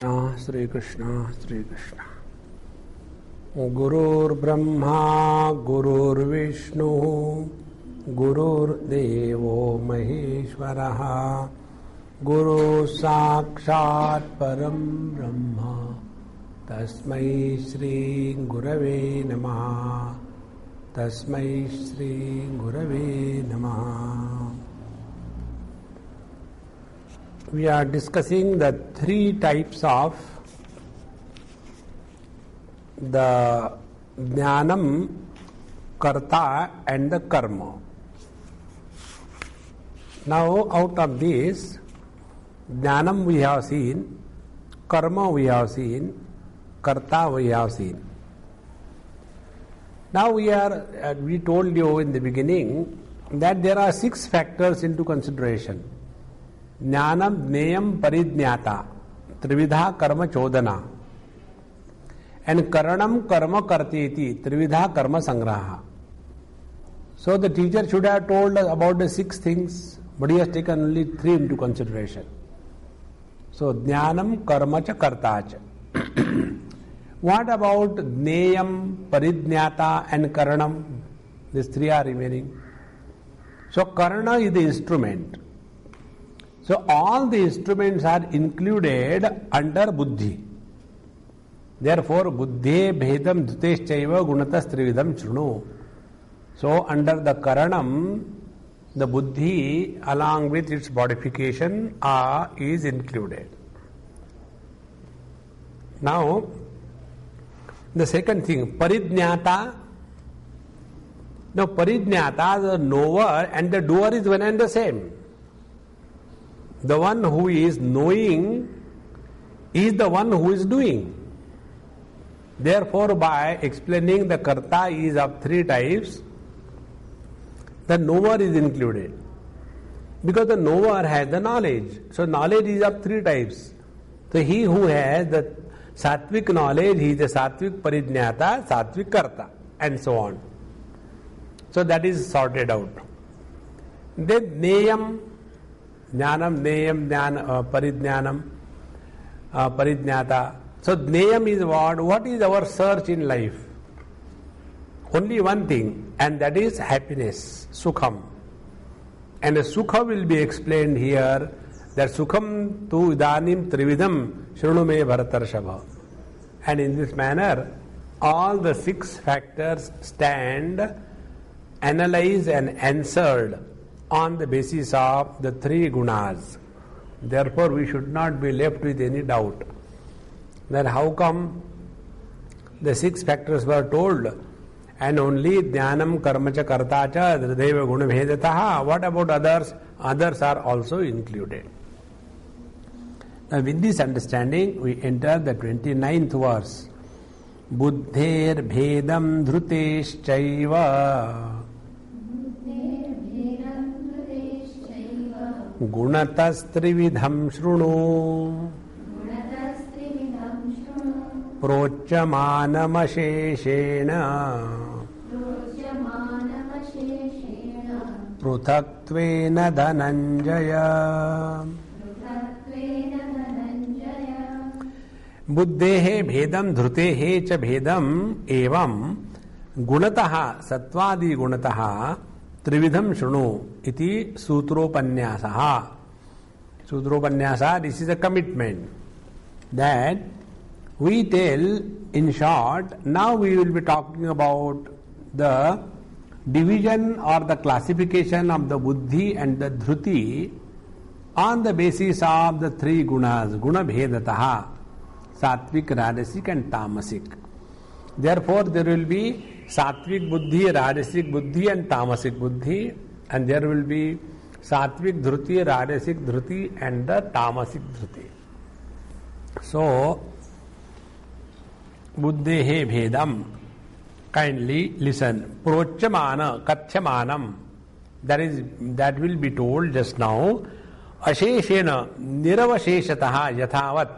Shri Krishna, Shri Krishna. Gurur Brahma, Gurur Vishnu, Gurur Devo Maheshwaraha, Guru Sakshat Param Brahma, Tasmai Shri Gurave Namaha, Tasmai Shri Gurave Namaha. We are discussing the three types of the jnanam, karta and the karma. Now out of this, jnanam we have seen, karma we have seen, karta we have seen. Now we told you in the beginning that there are 6 factors into consideration. Jnanam, Jneyam, Parijñata, Trividha Karma Chodana, and Karanam Karma Karteti, Trividha Karma Sangraha. So the teacher should have told us about the 6 things, but he has taken only 3 into consideration. So Jnanam, Karma cha Karta cha. What about Jneyam, Parijñata and Karanam? These 3 are remaining. So Karana is the instrument. So all the instruments are included under buddhi. Therefore, buddhe bhedam dhuteshchaiva gunatas trividham shrunu. So under the karanam, the buddhi along with its modification is included. Now, the second thing, parijñata. Now, parijñata, the knower and the doer is one and the same. The one who is knowing is the one who is doing. Therefore, by explaining the karta is of 3 types, the knower is included. Because the knower has the knowledge. So, knowledge is of 3 types. So, he who has the sattvic knowledge, he is a sattvic parijñata, sattvic karta, and so on. So, that is sorted out. Then, Jneyam, Jnanam, Jneyam, Parijñanam, Parijñata. So, Jneyam is what? What is our search in life? Only one thing, and that is happiness, Sukham. And the Sukha will be explained here, that Sukham tu idanim trividham shrunu me bharatarshava. And in this manner, all the 6 factors stand, analyzed and answered on the basis of the 3 gunas. Therefore, we should not be left with any doubt that how come the 6 factors were told and only jnanam, karma cha, karta cha, drideva guna bhedataha. What about others? Others are also included. Now, with this understanding, we enter the 29th verse. Buddher bhedam dhruteshchaiva गुणतस्त्रिविधं शृणु प्रोच्यमानमशेषेण पृथक्त्वेन धनञ्जय. बुद्धेः भेदं धृतेः च भेदं एवं गुणतः सत्वादि गुणतः त्रिविधम शृणु इति सूत्रोपन्यासः. सूत्रोपन्यासः, this is a commitment that we tell in short. Now we will be talking about the division or the classification of the buddhi and the dhruti on the basis of the 3 gunas, guna bhedataha, sattvic, rajasic and tamasic. Therefore, there will be Sattvic buddhi, Rajasic buddhi and Tamasic buddhi, and there will be Sattvic dhruti, Rajasic dhruti and the Tamasic dhruti. So, buddhehe bhedam, kindly listen. Procchamana, kathyamanam, that will be told just now. Asheshena, niravasheshataha yathavat,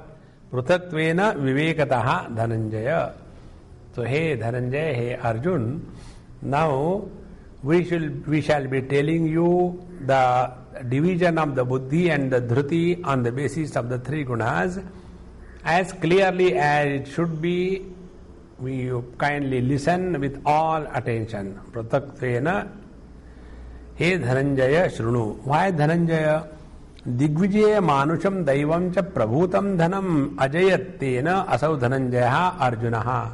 pruthatvena vivekataha dhananjaya. So, hey Dhananjay, hey Arjun, now we shall be telling you the division of the buddhi and the dhruti on the basis of the 3 gunas, as clearly as it should be. We kindly listen with all attention. Pratatvena he Dhananjaya Shrunu. Why Dhananjaya? Digvijaya Manusham Daivam cha Prabhutam Dhanam Ajayattena Asau Dhananjaya Arjunaha.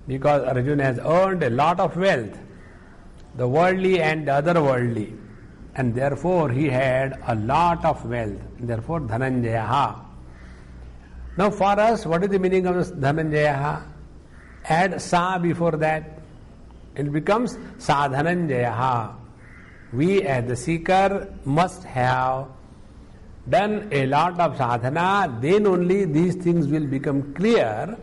Because Arjuna has earned a lot of wealth, the worldly and the otherworldly, and therefore he had a lot of wealth. Therefore Dhananjaya. Now for us, what is the meaning of Dhananjaya? Add Sa before that, it becomes Sadhananjaya. We as the seeker must have done a lot of sadhana, then only these things will become clear,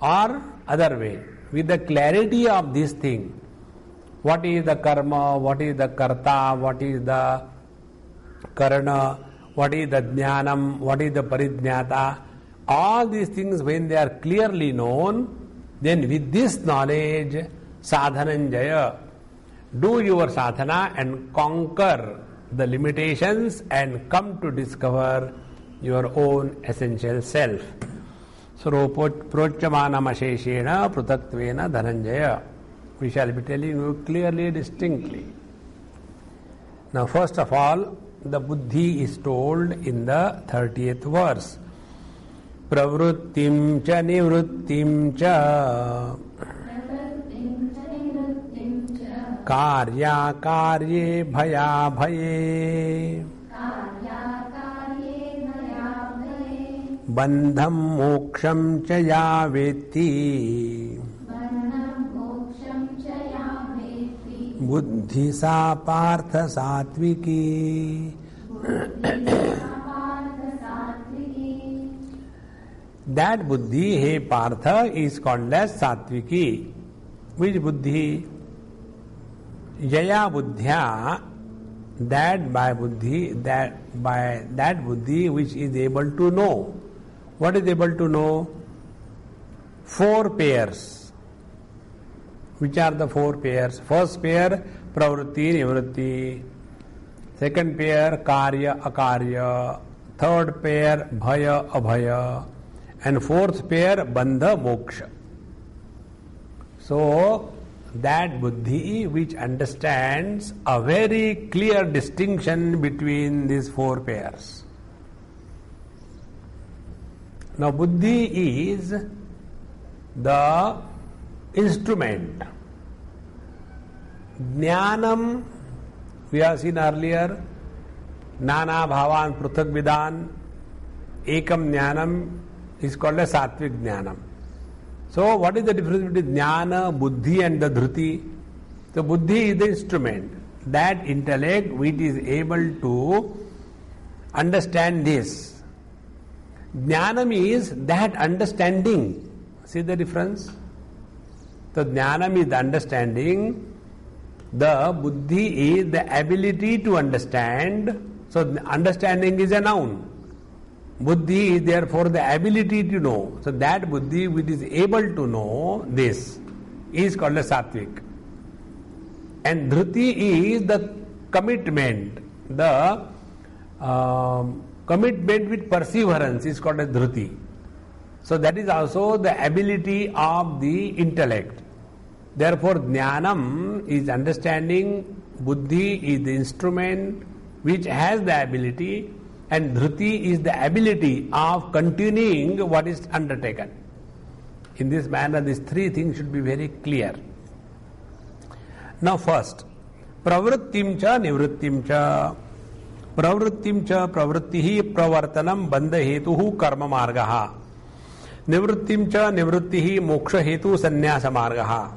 or other way. With the clarity of this thing, what is the karma, what is the karta, what is the karana, what is the jnanam, what is the parijnata, all these things when they are clearly known, then with this knowledge, sadhananjaya, do your sadhana and conquer the limitations and come to discover your own essential self. Prochamanam asheshena prutatvena dhananjaya. We shall be telling you clearly, distinctly. Now, first of all, the buddhi is told in the 30th verse. Pravrittim cha nivrittim cha karya karye bhaya bhaye bandham moksham cha ya veti buddhi sa partha satviki. That buddhi, hey Partha, is called as satviki. Which buddhi? Jaya buddhya, that by buddhi, that by that buddhi which is able to know. What is able to know? 4 pairs. Which are the 4 pairs? First pair, pravritti, nivritti. Second pair, karya, akarya. Third pair, bhaya, abhaya. And fourth pair, bandha, moksha. So, that buddhi which understands a very clear distinction between these 4 pairs. Now, buddhi is the instrument. Jnanam, we have seen earlier, nana bhavan pruthak vidan, ekam jnanam is called as sattvic jnanam. So, what is the difference between jnana, buddhi and the dhruti? So, buddhi is the instrument, that intellect which is able to understand this. Jnanam is that understanding. See the difference? So, jnanam is the understanding, the buddhi is the ability to understand. So, understanding is a noun. Buddhi is therefore the ability to know. So, that buddhi which is able to know this is called as sattvic. And dhruti is the commitment, the commitment with perseverance is called as dhruti. So, that is also the ability of the intellect. Therefore, jnanam is understanding, buddhi is the instrument which has the ability, and dhruti is the ability of continuing what is undertaken. In this manner, these 3 things should be very clear. Now, first, pravrittim cha nivrittim cha. Pravrittim cha pravrittihi pravartanam bandha hetuhu karma margaha. Nivrittim cha nivrittihi moksha hetu sannyasa margaha.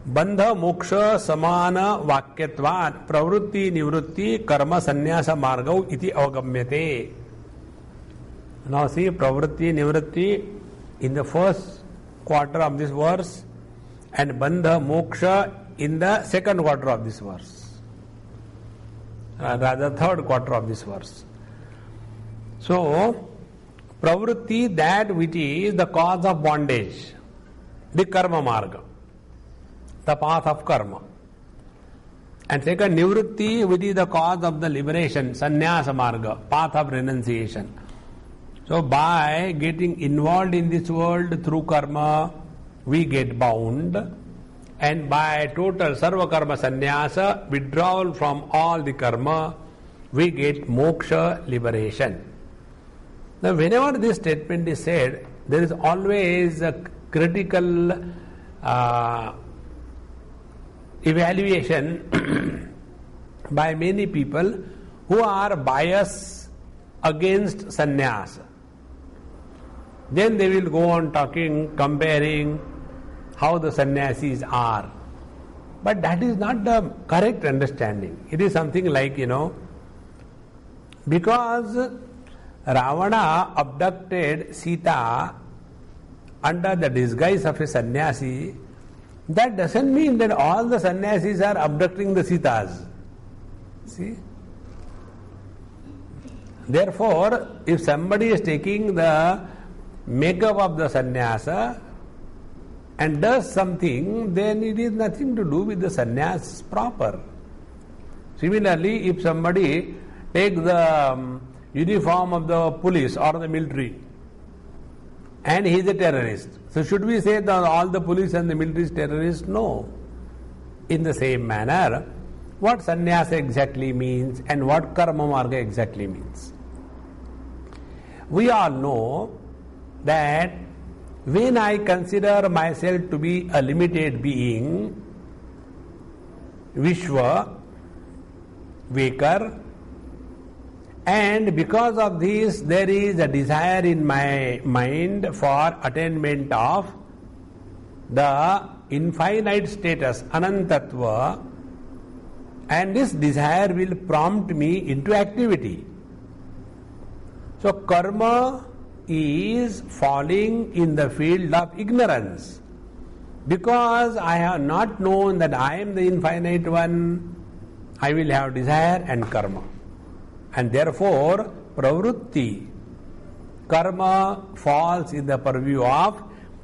Bandha moksha samana vakyatvat pravritti nivritti karma sannyasa margau iti avagamyate. Now see, pravritti nivritti in the first quarter of this verse and bandha moksha in the second quarter of this verse, rather third quarter of this verse. So, pravritti, that which is the cause of bondage, the karma marga, the path of karma. And second, nivritti, which is the cause of the liberation, sannyasa marga, path of renunciation. So by getting involved in this world through karma, we get bound, and by total sarva karma sannyasa, withdrawal from all the karma, we get moksha, liberation. Now whenever this statement is said, there is always a critical evaluation by many people who are biased against sannyas. Then they will go on talking, comparing how the sannyasis are. But that is not the correct understanding. It is something like, because Ravana abducted Sita under the disguise of a sannyasi, that doesn't mean that all the sannyasis are abducting the Sitas. See? Therefore, if somebody is taking the makeup of the sannyasa and does something, then it is nothing to do with the sannyas proper. Similarly, if somebody takes the uniform of the police or the military and he is a terrorist, so should we say that all the police and the military is terrorists? No. In the same manner, what sannyasa exactly means and what karma marga exactly means. We all know that when I consider myself to be a limited being, Vishwa, Vakar, and because of this there is a desire in my mind for attainment of the infinite status, Anantatva, and this desire will prompt me into activity. So karma is falling in the field of ignorance. Because I have not known that I am the infinite one, I will have desire and karma. And therefore, pravrutti, karma falls in the purview of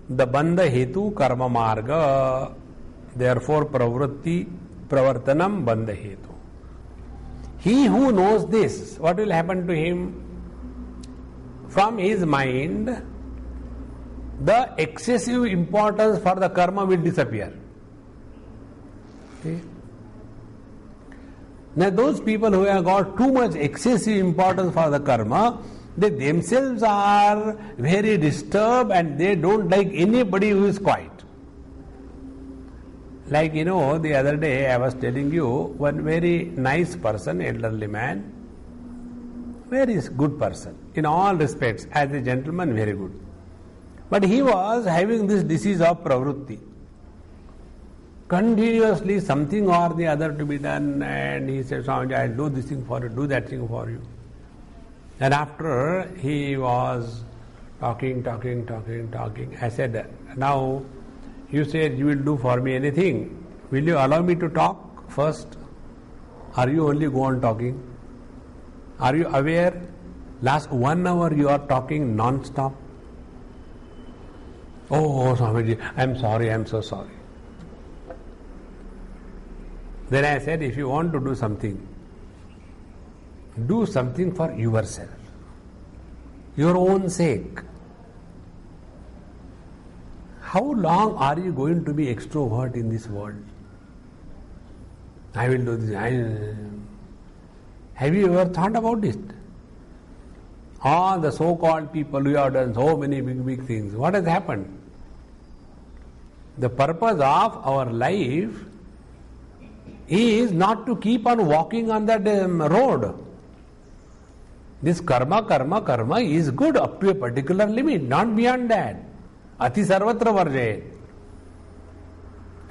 the bandha hetu karma marga. Therefore, pravrutti, pravartanam bandha hetu. He who knows this, what will happen to him? From his mind, the excessive importance for the karma will disappear. See? Now those people who have got too much excessive importance for the karma, they themselves are very disturbed and they don't like anybody who is quiet. Like the other day I was telling you, one very nice person, elderly man, very good person, in all respects, as a gentleman, very good. But he was having this disease of pravrutti. Continuously something or the other to be done, and he said, Swamiji, I'll do this thing for you, do that thing for you. And after he was talking, I said, now you said you will do for me anything. Will you allow me to talk first? Or you only go on talking? Are you aware? Last 1 hour you are talking non-stop. Oh, Swamiji, I'm sorry, I'm so sorry. Then I said, if you want to do something for yourself, your own sake. How long are you going to be extrovert in this world? I will do this. Have you ever thought about it? All the so-called people who have done so many big things, what has happened? The purpose of our life is not to keep on walking on that road. This karma is good up to a particular limit, not beyond that. Ati sarvatra varjayet.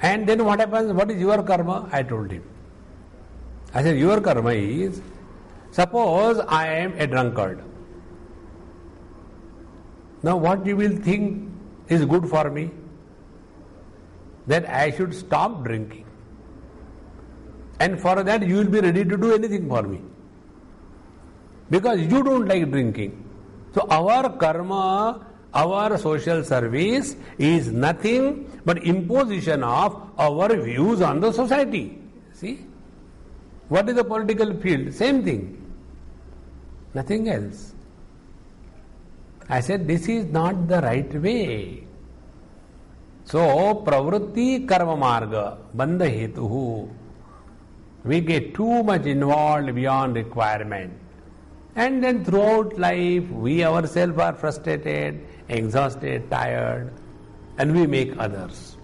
And then what happens? What is your karma? I told him. I said, your karma is, suppose I am a drunkard. Now what you will think is good for me? That I should stop drinking. And for that you will be ready to do anything for me. Because you don't like drinking. So our karma, our social service is nothing but imposition of our views on the society. See? What is the political field? Same thing. Nothing else. I said, this is not the right way. So, pravritti karma marga, bandha hetuhu. We get too much involved beyond requirement. And then throughout life, we ourselves are frustrated, exhausted, tired, and we make others.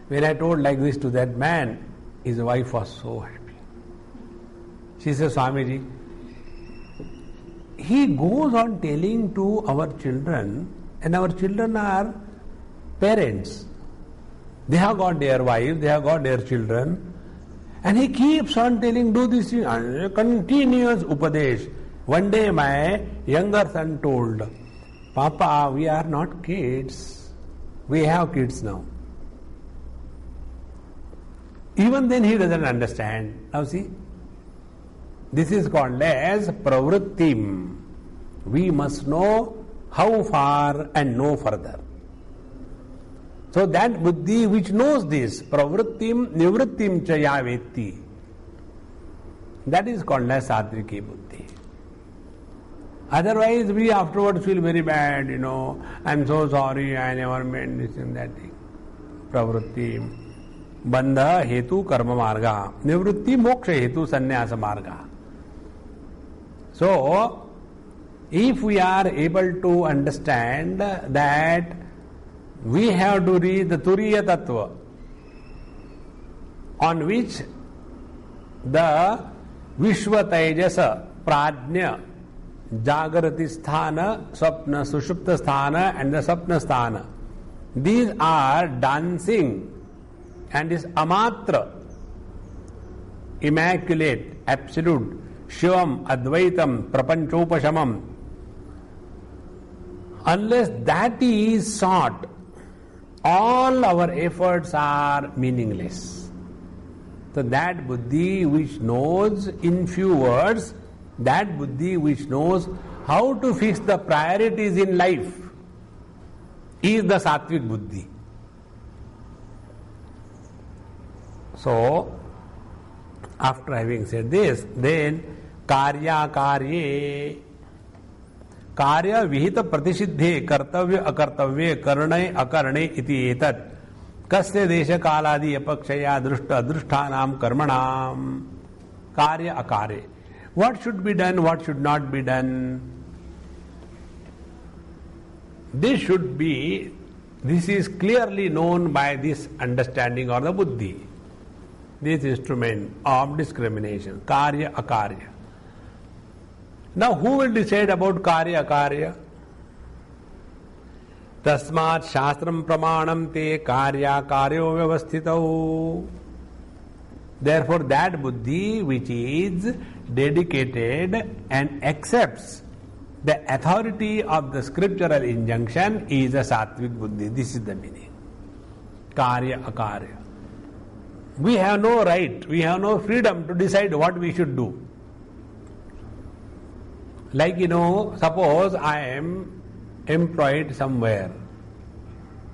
When I told like this to that man, his wife was so happy. She says, Swamiji, he goes on telling to our children, and our children are parents. They have got their wives, they have got their children, and he keeps on telling, do this thing, continuous upadesh. One day my younger son told, Papa, we are not kids. We have kids now. Even then he doesn't understand. Now see, this is called as pravrittim. We must know how far and no further. So that buddhi which knows this, pravrittim nivrittim cha ya vetti, that is called as satviki buddhi. Otherwise we afterwards feel very bad, I'm so sorry, I never meant this and that thing. Pravrittim. Bandha hetu karma marga, nivritti moksha hetu sannyasa marga. So, if we are able to understand that we have to read the Turiya Tattva, on which the Vishwa Tejasa, Prajna, Jagrati Sthana, Swapna, Sushupta Sthana and the Swapna Sthana, these are dancing, and is amatra, immaculate, absolute, shivam, advaitam, prapanchopashamam. Unless that is sought, all our efforts are meaningless. So that buddhi which knows, in few words, that buddhi which knows how to fix the priorities in life is the sattvic buddhi. So, after having said this, then karya karye, karya vihita pratisiddhe, kartavya akartavya, karne akarne iti etat, kasya desha kaladi apakshaya drushta drushtanam karmanam, karya akarye. What should be done, what should not be done? This is clearly known by this understanding or the buddhi. This instrument of discrimination, karya akarya. Now who will decide about karya akarya? Tasmat shastram pramanam te karya karyo vyavasthitau. Therefore that buddhi which is dedicated and accepts the authority of the scriptural injunction is a sattvic buddhi. This is the meaning. Karya akarya. We have no right, we have no freedom to decide what we should do. Like, suppose I am employed somewhere.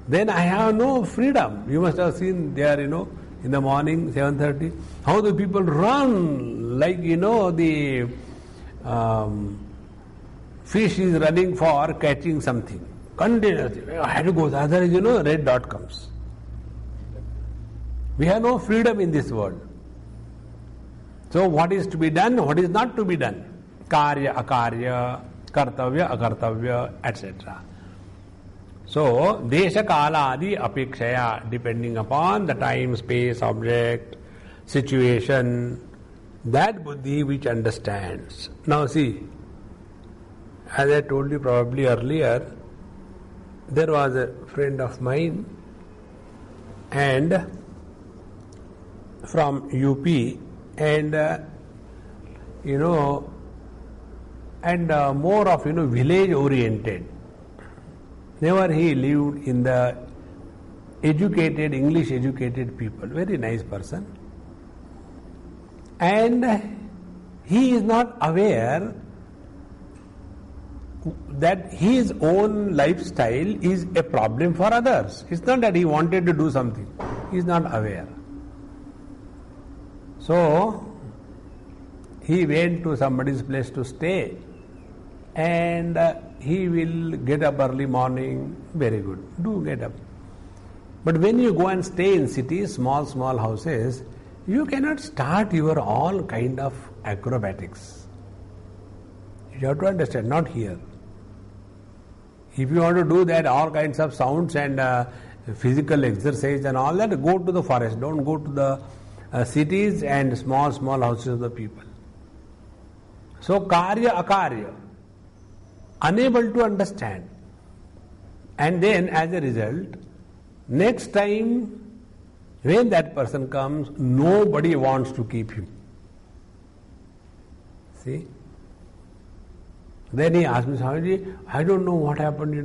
Then I have no freedom. You must have seen there, in the morning, 7:30, how the people run, like, the fish is running for catching something. Continuously. I have to go, otherwise, red dot comes. We have no freedom in this world. So what is to be done, what is not to be done? Karya, akarya, kartavya, akartavya, etc. So, desha kala adi apekshaya, depending upon the time, space, object, situation, that buddhi which understands. Now see, as I told you probably earlier, there was a friend of mine and from UP and more of village oriented. Never he lived in the educated, English educated people. Very nice person. And he is not aware that his own lifestyle is a problem for others. It's not that he wanted to do something. He is not aware. So, he went to somebody's place to stay and he will get up early morning. Very good. Do get up. But when you go and stay in cities, small houses, you cannot start your all kind of acrobatics. You have to understand, not here. If you want to do that, all kinds of sounds and physical exercise and all that, go to the forest. Don't go to the cities and small houses of the people. So, karya, akarya, unable to understand. And then, as a result, next time when that person comes, nobody wants to keep him. See? Then he asked me, Swamiji, I don't know what happened,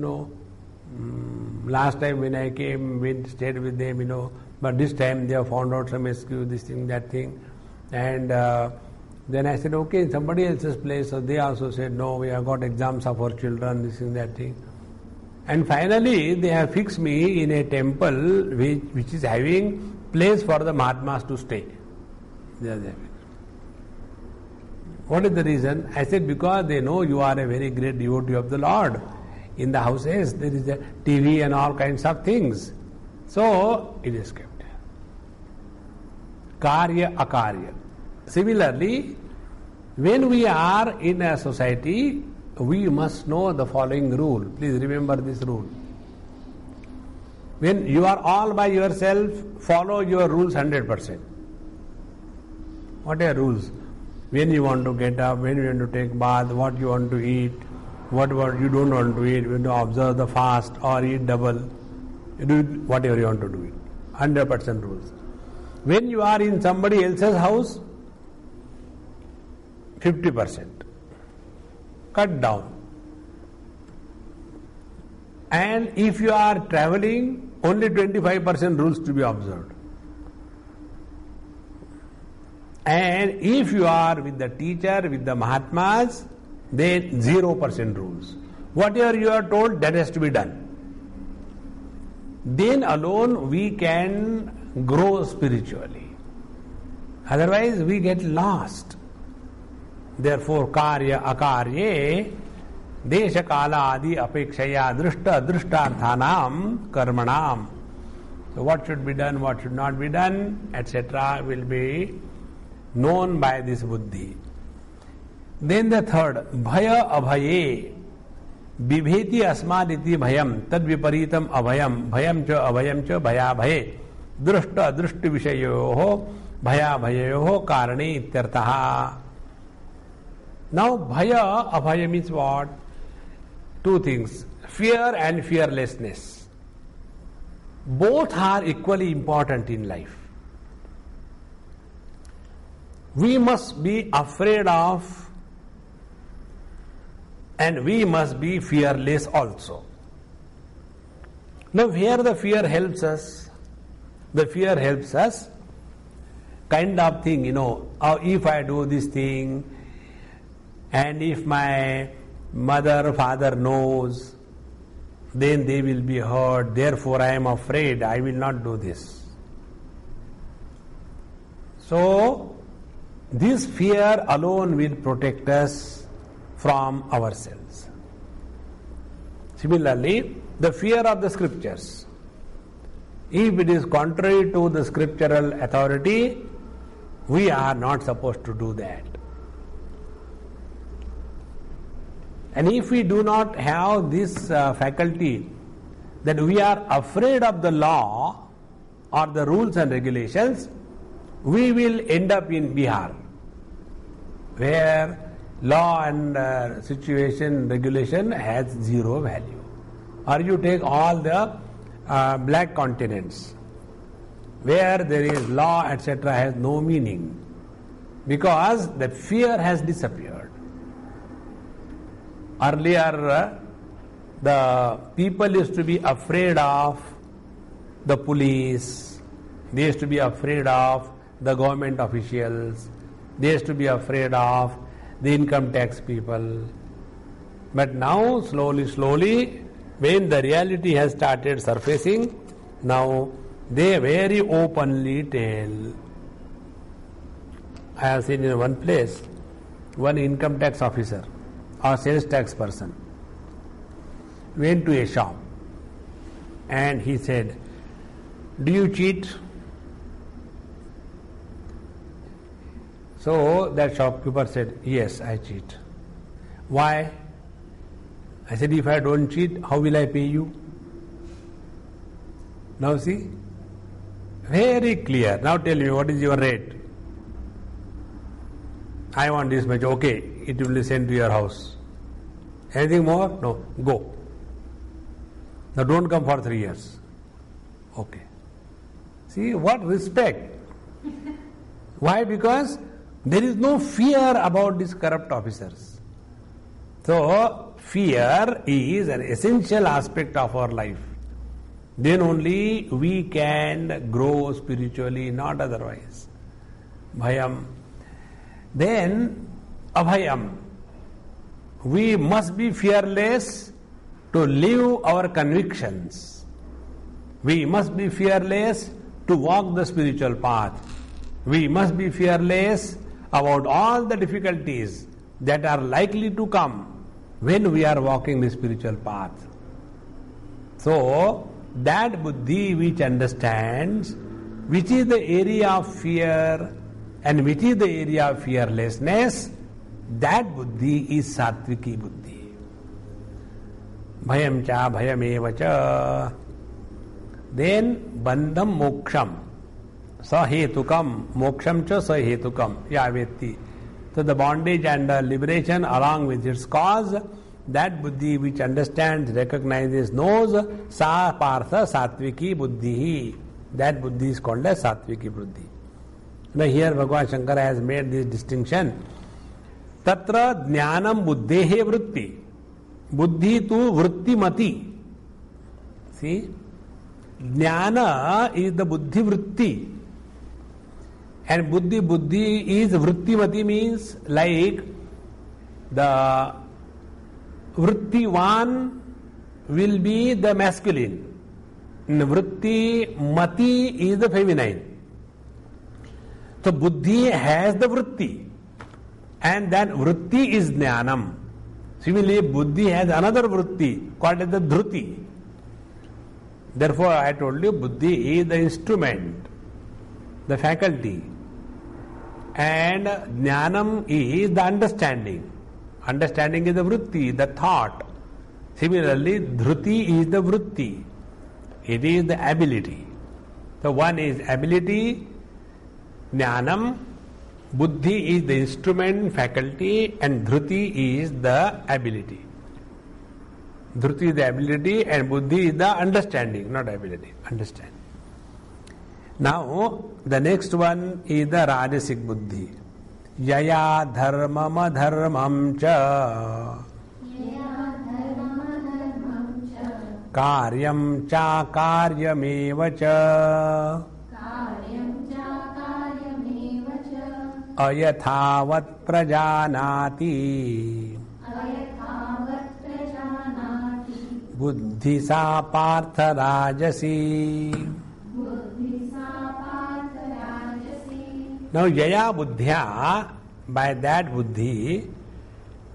last time when I came, we stayed with them, but this time they have found out some excuse, this thing, that thing. And then I said, okay, somebody else's place. So they also said, no, we have got exams of our children, this thing, that thing. And finally, they have fixed me in a temple which is having place for the Mahatmas to stay. What is the reason? I said, because they know you are a very great devotee of the Lord. In the houses, there is a TV and all kinds of things. So, it is kept. Karya, akarya. Similarly, when we are in a society, we must know the following rule. Please remember this rule. When you are all by yourself, follow your rules 100%. What are rules? When you want to get up, when you want to take bath, what you want to eat, what you don't want to eat, when to observe the fast or eat double, you do whatever you want to do it. 100% rules. When you are in somebody else's house, 50%. Cut down. And if you are traveling, only 25% rules to be observed. And if you are with the teacher, with the Mahatmas, then 0% rules. Whatever you are told, that has to be done. Then alone we can grow spiritually. Otherwise we get lost. Therefore, karya akarye desha kala adi apekshaya drishta drishtarthanam karmanam. So what should be done, what should not be done, etc. will be known by this buddhi. Then the third, bhaya abhaye bibheti asmaditi bhayam tad viparitam abhayam bhayam cha bhaya bhaye drishta drishti vishayoho bhaya bhayayoho karane ityartaha. Now bhaya abhaya means what? Two things, fear and fearlessness. Both are equally important in life. We must be afraid of and we must be fearless also. Now where the fear helps us? The fear helps us kind of thing, if I do this thing and if my mother, father knows, then they will be hurt, therefore I am afraid, I will not do this. So, this fear alone will protect us from ourselves. Similarly, the fear of the scriptures. If it is contrary to the scriptural authority, we are not supposed to do that. And if we do not have this faculty that we are afraid of the law or the rules and regulations, we will end up in Bihar, where law and situation, regulation has zero value. Or you take all the black continents, where there is law, etc., has no meaning, because the fear has disappeared. Earlier, the people used to be afraid of the police, they used to be afraid of the government officials, they used to be afraid of the income tax people. But now, slowly, when the reality has started surfacing, now they very openly tell. I have seen in one place, one income tax officer, or sales tax person, went to a shop and he said, "Do you cheat?" So that shopkeeper said, "Yes, I cheat." "Why?" I said, "If I don't cheat, how will I pay you?" Now see, very clear. Now tell me, what is your rate? "I want this much." "Okay, it will be sent to your house." "Anything more?" "No." "Go. Now don't come for 3 years." "Okay." See, what respect. Why? Because there is no fear about these corrupt officers. So, fear is an essential aspect of our life. Then only we can grow spiritually, not otherwise. Bhayam. Then, abhayam. We must be fearless to live our convictions. We must be fearless to walk the spiritual path. We must be fearless about all the difficulties that are likely to come when we are walking the spiritual path. So, that buddhi which understands which is the area of fear and which is the area of fearlessness, that buddhi is sattviki buddhi. Bhayam cha bhayameva cha. Then bandham moksham sahetukam moksham cha sahetukam yavetti. So the bondage and the liberation along with its cause, that buddhi which understands, recognizes, knows, sa partha sattviki buddhi. That buddhi is called as sattviki buddhi. Now here Bhagavan Shankar has made this distinction. Tatra jnanam buddhehe vritti. Buddhi tu vritti mati. See? Jnana is the buddhi vritti. And buddhi is vrittimati, means like the vrittivan will be the masculine. Vrittimati is the feminine. So buddhi has the vritti. And that vritti is jnanam. Similarly, buddhi has another vritti called as the dhruti. Therefore, I told you, buddhi is the instrument, the faculty. And jnanam is the understanding. Understanding is the vritti, the thought. Similarly, dhruti is the vritti. It is the ability. So one is ability, jnanam, buddhi is the instrument, faculty, and dhruti is the ability. Dhruti is the ability and buddhi is the understanding, not ability, understand. Now, the next one is the Rajasic buddhi. Yaya dharmam adharmam cha karyam cha karyameva cha ayathavat prajanati buddhi sa partha rajasi. Now, yaya buddhya, by that buddhi,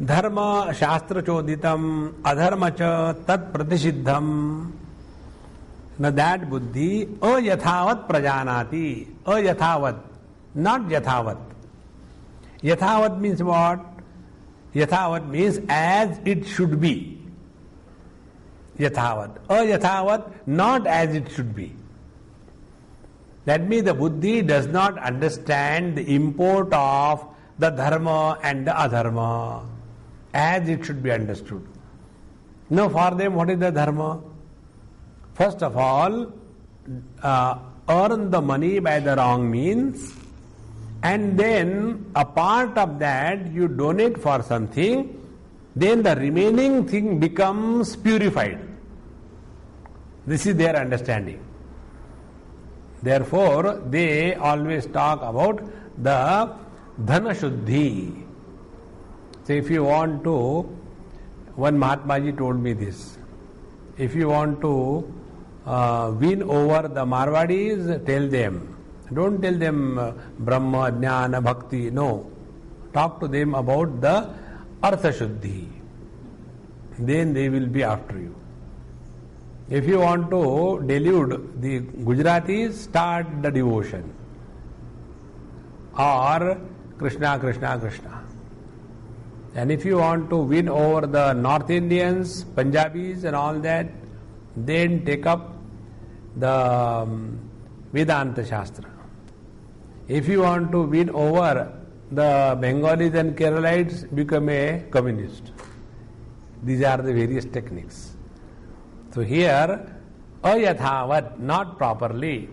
dharma shastra choditam, adharma cha tat pratisiddham. Now, that buddhi, ayathavat prajanati, ayathavat, not yathavat. Yathavat means what? Yathavat means as it should be. Yathavat. Ayathavat, not as it should be. That means the buddhi does not understand the import of the dharma and the adharma as it should be understood. Now for them, what is the dharma? First of all, earn the money by the wrong means, and then a part of that you donate for something, then the remaining thing becomes purified. This is their understanding. Therefore, they always talk about the dhana shuddhi. So if you want to, one Mahatmaji told me this, if you want to win over the Marwadis, tell them, don't tell them Brahma, Jnana, Bhakti, no. Talk to them about the Artha Shuddhi. then they will be after you. If you want to delude the Gujaratis, start the devotion. Or Krishna, Krishna, Krishna. And if you want to win over the North Indians, Punjabis and all that, then take up the Vedanta Shastra. If you want to win over the Bengalis and Keralites, become a communist. These are the various techniques. So here, ayathavat, not properly,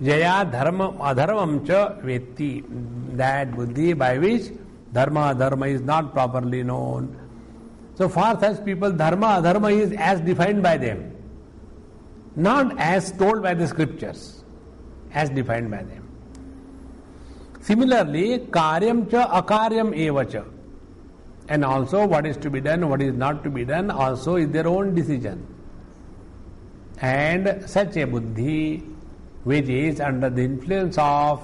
jaya dharma adharmam cha vetti, that buddhi by which dharma adharma is not properly known. So for such people, dharma adharma is as defined by them, not as told by the scriptures, as defined by them. Similarly, karyam cha akaryam eva cha, and also what is to be done, what is not to be done, also is their own decision. And such a buddhi, which is under the influence of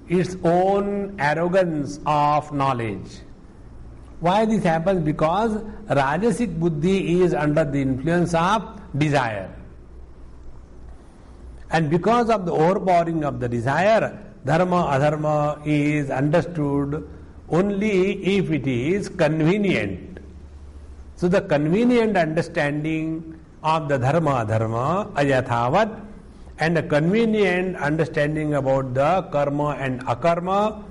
its own arrogance of knowledge. Why this happens? Because Rajasic buddhi is under the influence of desire. And because of the overpowering of the desire, dharma, adharma is understood only if it is convenient. So the convenient understanding of the dharma, adharma, ayathavat, and a convenient understanding about the karma and akarma,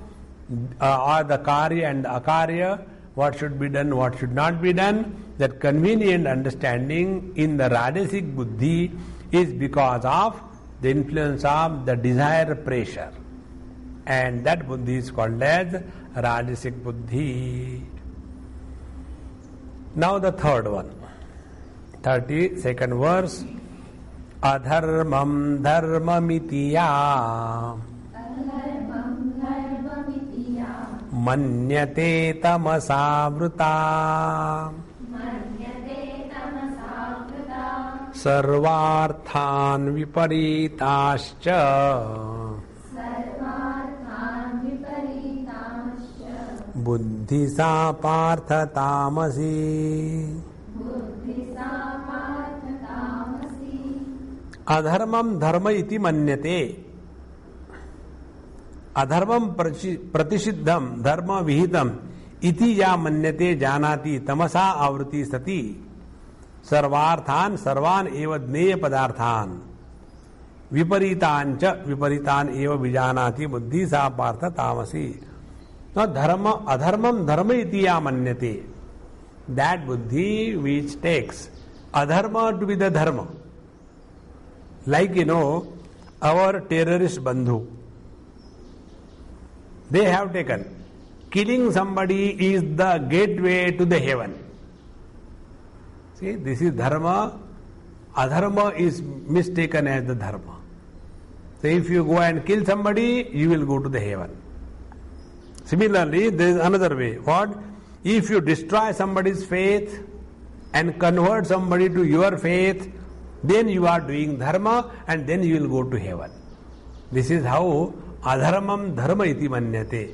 or the karya and akarya, what should be done, what should not be done, that convenient understanding in the Rajasic buddhi is because of the influence of the desire pressure. And that buddhi is called as Rajasic buddhi. Now the third one, 32nd verse. Adharmam dharmamitiya manyate tamasavruta sarvarthan viparitascha buddhisa partha tamasi. Adharmam dharma iti manyate. Adharmam pratisiddham dharma vihitam iti ya manyate janati tamasa avruti sati sarvarthan sarvan eva dneya padarthan viparitancha viparitan eva vijanati buddhi sa partha tamasi. Now dharma adharmam dharma iti ya manyate, that buddhi which takes adharma to be the dharma. Like our terrorist bandhu, they have taken killing somebody is the gateway to the heaven. See, this is dharma. Adharma is mistaken as the dharma. So if you go and kill somebody, you will go to the heaven. Similarly, there is another way. What? If you destroy somebody's faith and convert somebody to your faith, then you are doing dharma and then you will go to heaven. This is how adharmam dharma iti manyate.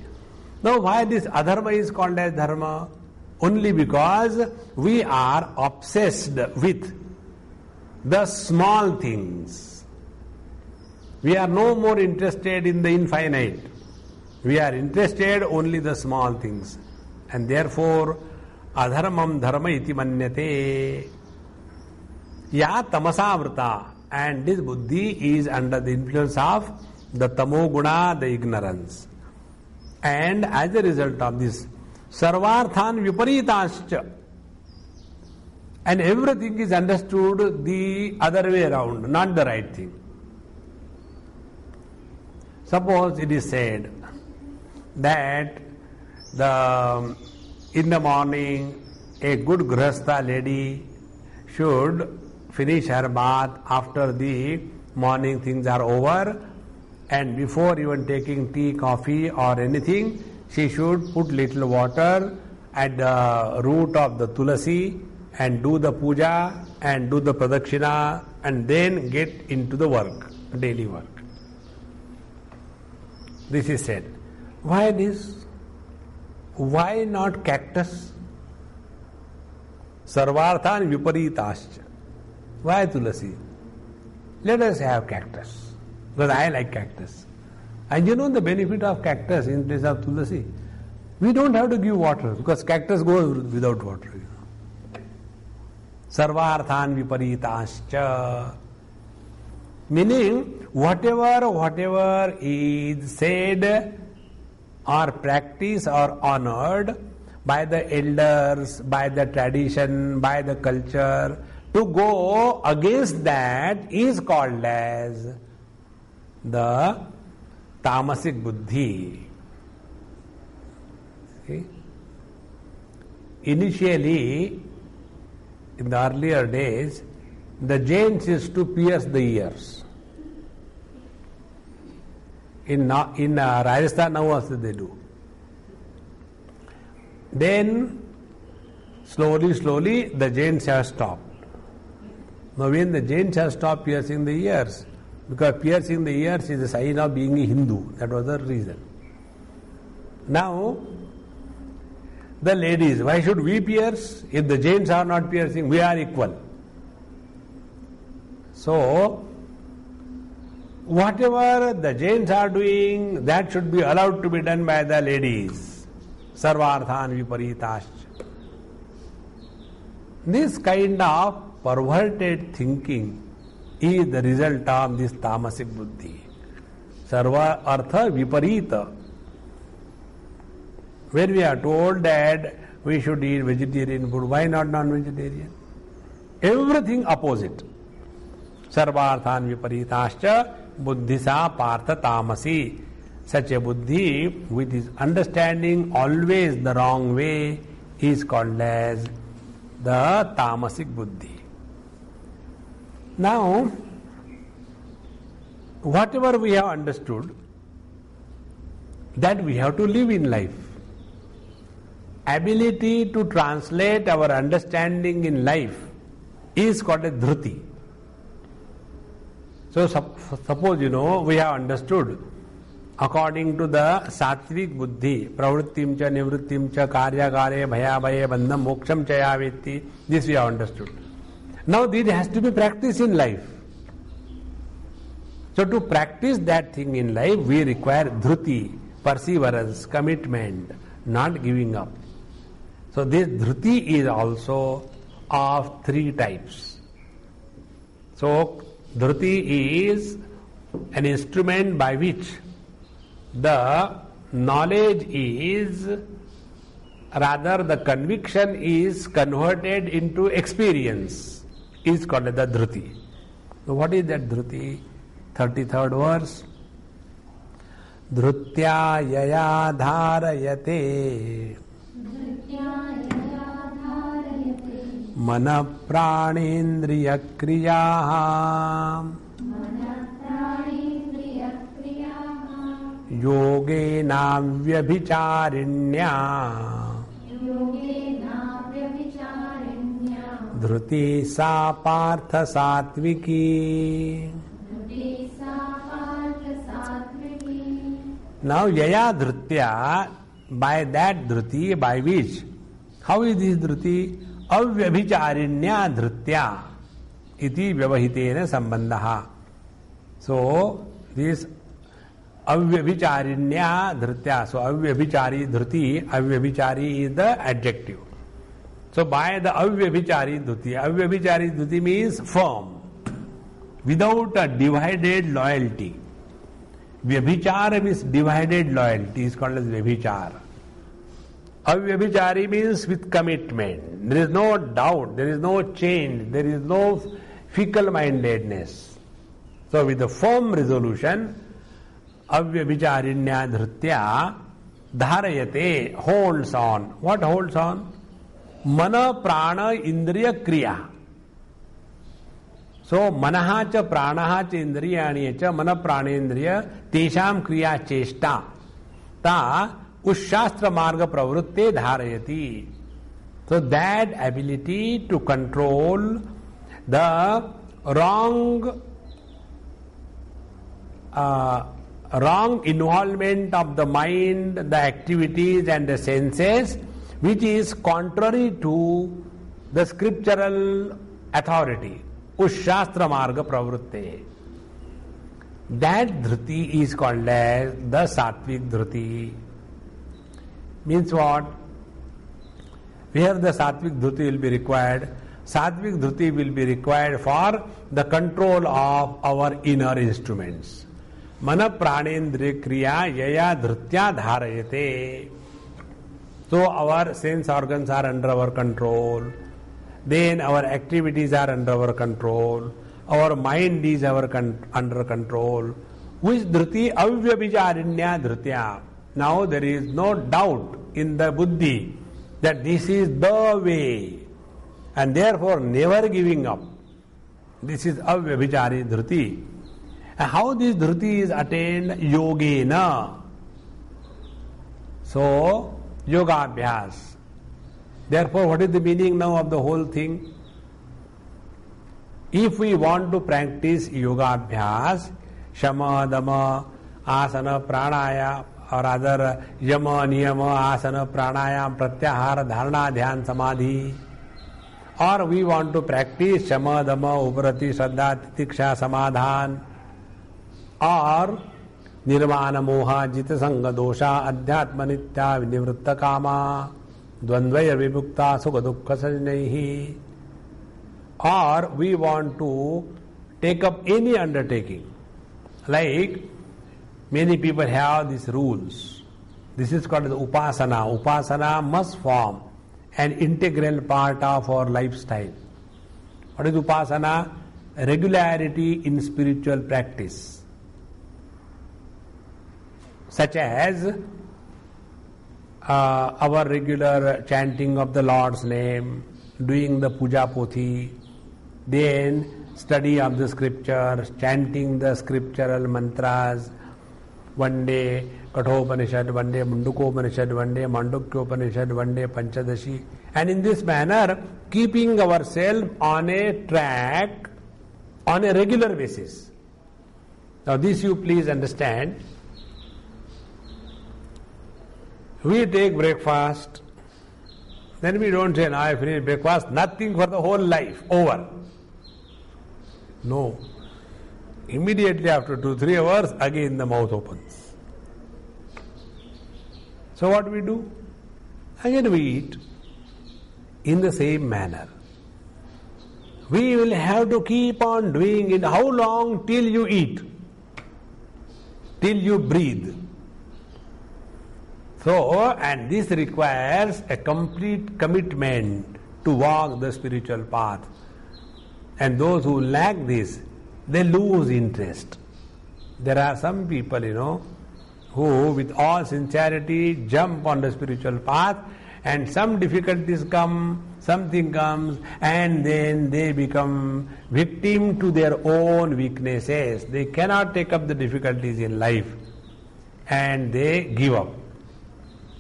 Now why this adharma is called as dharma? Only because we are obsessed with the small things. We are no more interested in the infinite. We are interested only the small things. And therefore adharmam dharma iti manyate. Ya tamasavrta, and this buddhi is under the influence of the tamoguna, the ignorance. And as a result of this, sarvarthan viparitascha, and everything is understood the other way around, not the right thing. Suppose it is said that in the morning a good grihastha lady should finish her bath after the morning things are over, and before even taking tea, coffee or anything, she should put little water at the root of the tulasi and do the puja and do the pradakshina and then get into the work, daily work. This is said. Why this? Why not cactus? Sarvarthan viparitascha. Why tulasi? Let us have cactus. Because I like cactus. And you know the benefit of cactus in place of tulasi? We don't have to give water because cactus goes without water. Sarvarthan viparitascha. Meaning, whatever is said or practiced or honored by the elders, by the tradition, by the culture, to go against that is called as the tamasic buddhi. See? Initially, in the earlier days, the Jains used to pierce the ears. In Rajasthan now also they do. Then slowly the Jains have stopped. Now when the Jains have stopped piercing the ears, because piercing the ears is a sign of being a Hindu, that was the reason. Now the ladies, why should we pierce? If the Jains are not piercing, we are equal. So, whatever the Jains are doing, that should be allowed to be done by the ladies. Sarvarthan viparitascha. This kind of perverted thinking is the result of this tamasic buddhi. Sarva artha viparita. When we are told that we should eat vegetarian food, why not non-vegetarian? Everything opposite. Sarvarthan viparitascha buddhisa partha tamasi. Such a buddhi which is understanding always the wrong way is called as the tamasic buddhi. Now, whatever we have understood, that we have to live in life. Ability to translate our understanding in life is called a dhruti. So suppose we have understood according to the sattvic buddhi, pravrittim cha nivrittim cha karya kare bhaya bhaye bandham moksham chaya vetti, this we have understood. Now this has to be practiced in life. So to practice that thing in life, we require dhruti, perseverance, commitment, not giving up. So this dhruti is also of three types. So dhruti is an instrument by which the knowledge is, rather the conviction is converted into experience, is called the dhruti. So what is that dhruti? 33rd verse. Dhrutya yaya dharayate mana pranendriya kriyaha yogena vyabhicharinya dhruti sa partha satviki. Now yaya dhrutya, by that dhruti, by which, how is this dhruti? Avyabhicharinya dhrutya iti vyavahitena sambandha. So this avyabhicharinya dhrutya, so avyabhichari dhruti, avyabhichari is the adjective. So by the avyabhichari dhruti means firm, without a divided loyalty. Vyabhichara means divided loyalty, is called as vyabhichara. Avyabhichari means with commitment. There is no doubt, there is no change, there is no fickle-mindedness. So with a firm resolution, avyabhicharinya dhrutya dharayate, holds on. What holds on? Mana prana indriya kriya. So manaha cha pranaha cha indriyani cha mana pranendriya tesham kriya cheshta ta us shastra marga pravrutte dharayati. So that ability to control the wrong involvement of the mind, the activities and the senses, which is contrary to the scriptural authority, ushastra marga pravrutte. That dhruti is called as the sattvic dhruti. Means what? Where the sattvic dhruti will be required? Sattvic dhruti will be required for the control of our inner instruments. Mana pranendriya kriya yaya dhrutya dharayate. So our sense organs are under our control. Then our activities are under our control. Our mind is under control. Which dhruti? Avyabhijarinya dhrutya. Now there is no doubt in the buddhi that this is the way, and therefore never giving up. This is avyabhijari dhruti. And how this dhruti is attained? Yogena. So, yoga abhyas. Therefore, what is the meaning now of the whole thing? If we want to practice yoga abhyas, shama, dama, asana, pranaya, or other yama, niyama, asana, pranayam, pratyahara, dharana, dhyan, samadhi, or we want to practice shama, dama, uparati, shraddha, titiksha, samadhan, or nirvana, moha, jita, sanga, dosha, adhyatma, nitya, vinivritta, kama, dvandvaya, vibhukta, sukha, dukkha, sajnaihi, or we want to take up any undertaking, like many people have these rules. This is called the upasana. Upasana must form an integral part of our lifestyle. What is upasana? Regularity in spiritual practice, such as our regular chanting of the Lord's name, doing the puja pothi, then study of the scriptures, chanting the scriptural mantras. One day Kathopanishad, one day Mundukopanishad, one day Mandukyopanishad, one day Panchadashi. And in this manner, keeping ourselves on a track on a regular basis. Now this you please understand. We take breakfast, then we don't say, now I finish breakfast, nothing for the whole life, over. No. Immediately after 2-3 hours, again the mouth opens. So what we do? Again we eat in the same manner. We will have to keep on doing it. How long? Till you eat, till you breathe. So, and this requires a complete commitment to walk the spiritual path. And those who lack this, they lose interest. There are some people, who with all sincerity jump on the spiritual path, and some difficulties come, something comes, and then they become victim to their own weaknesses. They cannot take up the difficulties in life, and they give up.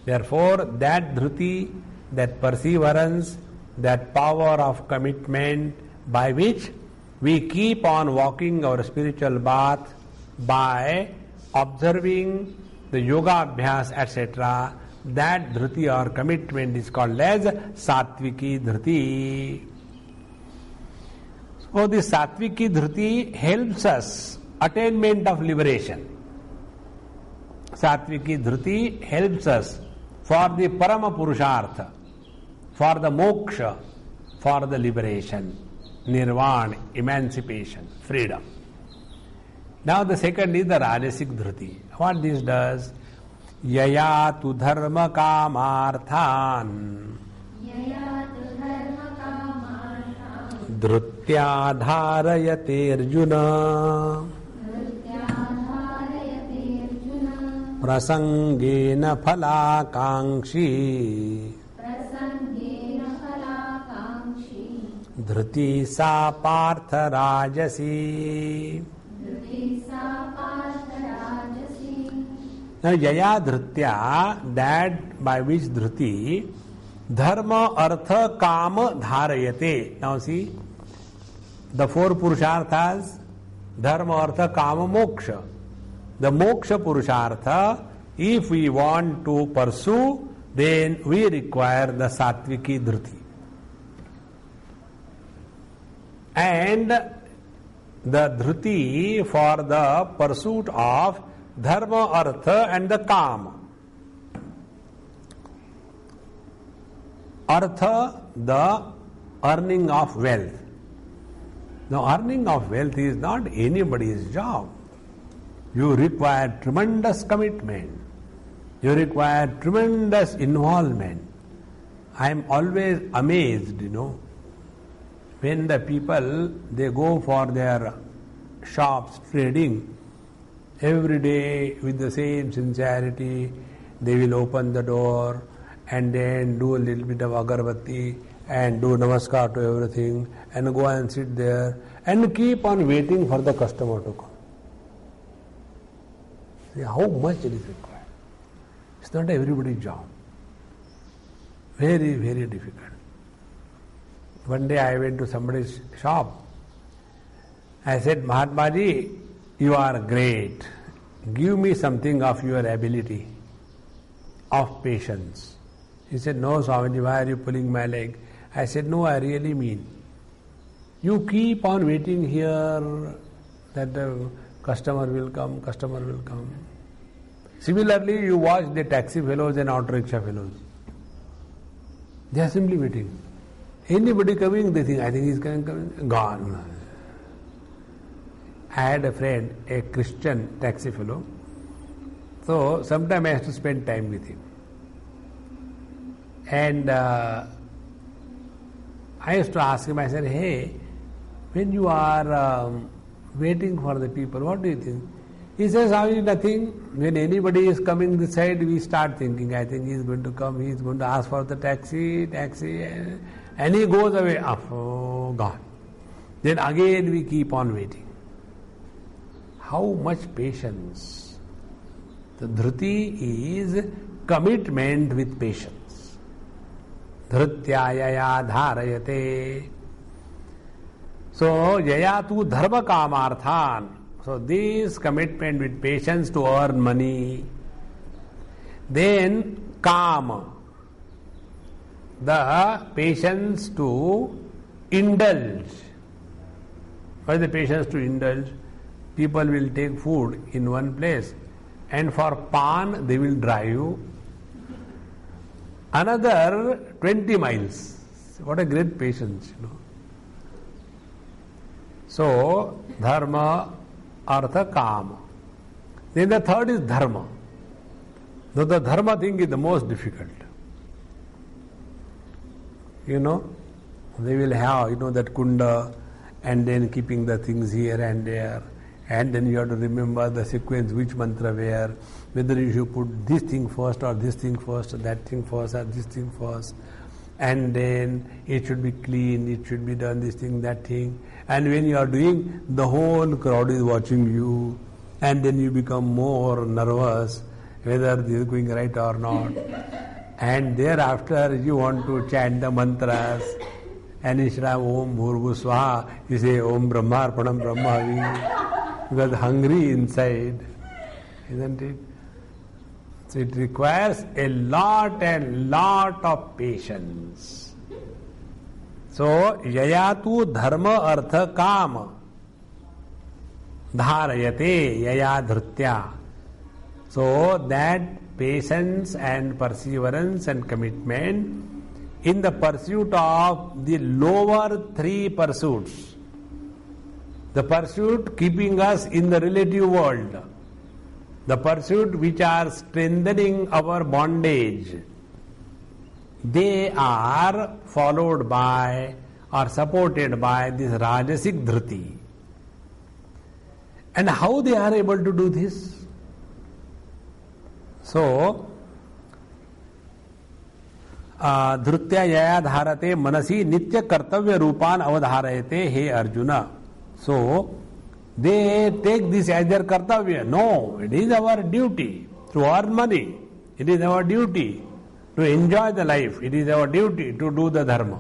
Therefore, that dhruti, that perseverance, that power of commitment by which we keep on walking our spiritual path by observing the yoga abhyas, etc., that dhruti or commitment is called as sattviki dhruti. So this sattviki dhruti helps us attainment of liberation. Sattviki dhruti helps us for the parama purushartha, for the moksha, for the liberation, nirvana, emancipation, freedom. Now the second is the rajasic dhruti. What this does? Yaya tu dharma kamarthan dhrutya dharayate arjuna prasangena phalakankshi dhruti sa partha rajasi. Now yaya dhrutya, that by which dhruti, dharma artha kama dharayate. Now see, the four purusharthas, dharma artha kama moksha. The moksha purushartha, if we want to pursue, then we require the sattviki dhruti. and the dhruti for the pursuit of dharma, artha and the kama. Artha, the earning of wealth. Now, earning of wealth is not anybody's job. You require tremendous commitment. You require tremendous involvement. I am always amazed, when the people, they go for their shops, trading, every day with the same sincerity, they will open the door and then do a little bit of agarbatti and do namaskar to everything and go and sit there and keep on waiting for the customer to come. See how much it is required. It's not everybody's job. Very, very difficult. One day I went to somebody's shop. I said, Mahatmaji, you are great. Give me something of your ability, of patience. He said, no, Swamiji, why are you pulling my leg? I said, no, I really mean. You keep on waiting here that the customer will come. Similarly, you watch the taxi fellows and auto rickshaw fellows. They are simply waiting. Anybody coming, they think, I think he's coming, gone. I had a friend, a Christian taxi fellow. So, sometimes I have to spend time with him. And I used to ask him, I said, hey, when you are waiting for the people, what do you think? He says, nothing. When anybody is coming this side, we start thinking, I think he is going to come, he is going to ask for the taxi, and he goes away. Oh, gone. Then again we keep on waiting. How much patience? The dhruti is commitment with patience. Dhrutyayaya dharayate. So, yayatu dharma kamarthan. So, this commitment with patience to earn money. Then, kama. The patience to indulge. What is the patience to indulge? People will take food in one place and for pan they will drive another 20 miles. What a great patience, So, dharma, artha, kama. Then the third is dharma. Though the dharma thing is the most difficult. They will have, that kunda and then keeping the things here and there. And then you have to remember the sequence, which mantra where, whether you should put this thing first or this thing first or that thing first or this thing first. And then it should be clean, it should be done this thing, that thing. And when you are doing, the whole crowd is watching you. And then you become more nervous whether this is going right or not. And thereafter you want to chant the mantras. And instead of Om Bhurvu Swaha, you say Om Brahmarpanam Brahmavi. Because hungry inside, isn't it? So it requires a lot of patience. So, yayatu dharma artha kama dharayate yaya dhrutya. So that patience and perseverance and commitment in the pursuit of the lower three pursuits. The pursuit keeping us in the relative world. The pursuit which are strengthening our bondage. They are followed by or supported by this rajasic dhruti. And how they are able to do this? So, dhrutya yaya dharate manasi nitya kartavya rupan avadharayate he Arjuna. So, they take this as their kartavya. No, it is our duty to earn money. It is our duty to enjoy the life. It is our duty to do the dharma.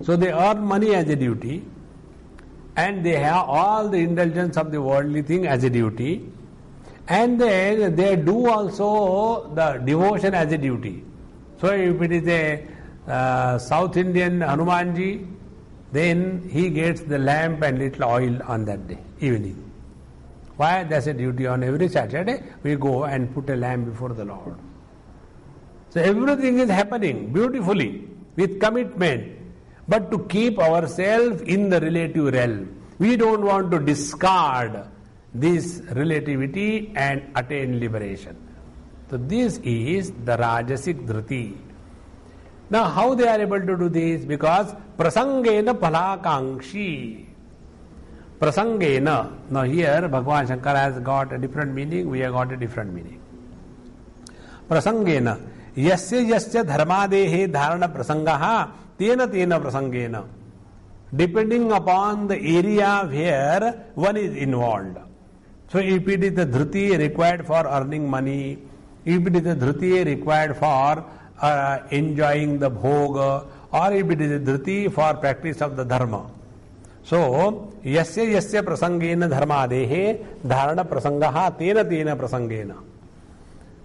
So, they earn money as a duty and they have all the indulgence of the worldly thing as a duty, and then they do also the devotion as a duty. So, if it is a South Indian Hanumanji, then he gets the lamp and little oil on that day, evening. Why? That's a duty. On every Saturday, we go and put a lamp before the Lord. So everything is happening beautifully, with commitment, but to keep ourselves in the relative realm. We don't want to discard this relativity and attain liberation. So this is the Rajasic Dhriti. Now how they are able to do this? Because prasangena phalakangshi. Prasangena. Now here Bhagavan Shankar has got a different meaning, we have got a different meaning. Prasangena. Yasya yasya dharmadehe dharana prasangaha tena tena prasangena. Depending upon the area where one is involved. So if it is the dhriti required for earning money, if it is the dhriti required for enjoying the bhoga, or if it is a dhriti for practice of the dharma. So, yasya yasya prasangena dharmadehe dharana prasangaha tena tena prasangena.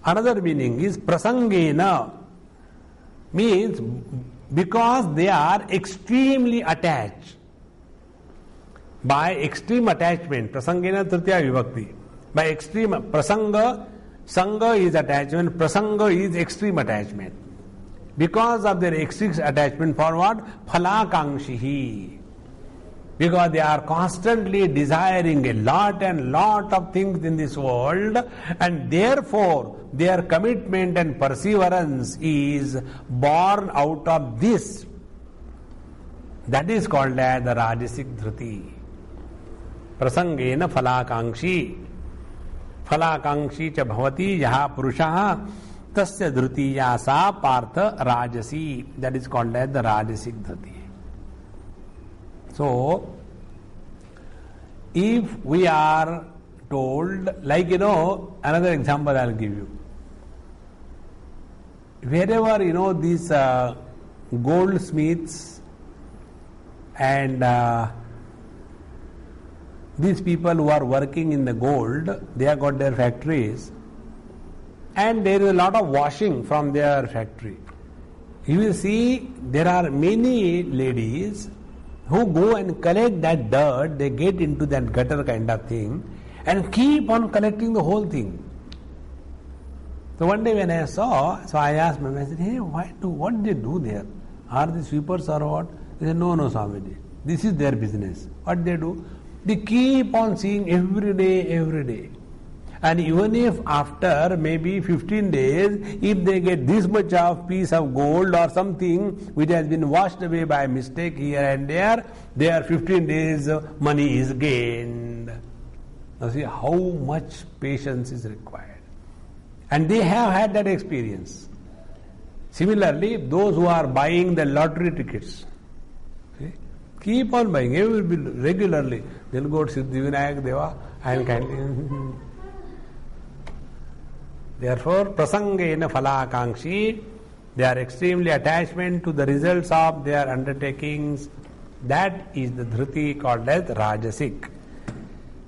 Another meaning is prasangena, means because they are extremely attached. By extreme attachment, prasangena tritiya vibhakti. By extreme, prasanga, sanga is attachment, prasanga is extreme attachment. Because of their extreme attachment for what? Phalakangshihi. Because they are constantly desiring a lot and lot of things in this world, and therefore their commitment and perseverance is born out of this. That is called as the Rajasic Dhriti. Prasangena phalakangshi. Phalakangshi cha bhavati yaha purushaha tasya dhrutiya sa partha rajasi. That is called as the Rajasic Dhriti. So, if we are told, like another example I will give you. Wherever these goldsmiths and these people who are working in the gold, they have got their factories, and there is a lot of washing from their factory. You will see there are many ladies who go and collect that dirt, they get into that gutter kind of thing and keep on collecting the whole thing. So one day when I saw, so I asked my master, hey, what do they do there? Are they sweepers or what? They said, no, Swamiji. This is their business. What they do? They keep on seeing every day. And even if after maybe 15 days, if they get this much of piece of gold or something which has been washed away by mistake here and there, their 15 days money is gained. Now see how much patience is required. And they have had that experience. Similarly, those who are buying the lottery tickets, see, keep on buying regularly. They'll go to Siddhivinayak Deva and kindly. Therefore, prasangena phalakangshi, they are extremely attachment to the results of their undertakings. That is the dhriti called as Rajasic.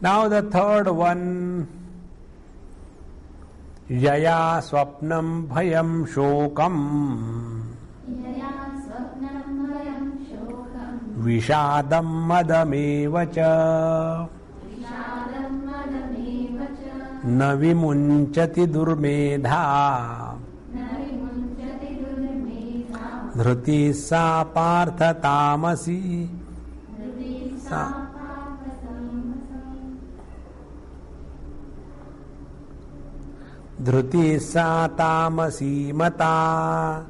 Now the third one, yaya swapnam bhayam shokam vishadam madamevacha na vimunchati durmedha dhriti sa partha tamasi dhriti sa tamasi mata.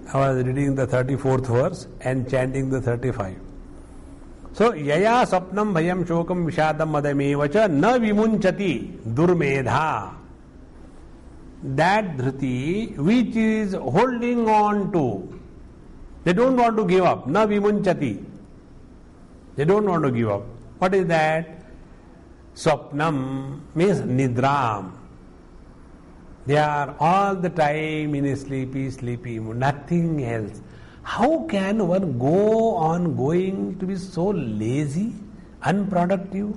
I was reading the 34th verse and chanting the 35. So, yaya sapnam bhayam shokam vishadam madamevacha na vimunchati durmedha. That dhriti which is holding on to, they don't want to give up. Na vimunchati. They don't want to give up. What is that? Swapnam means nidram. They are all the time in a sleepy mood, nothing else. How can one go on going to be so lazy, unproductive?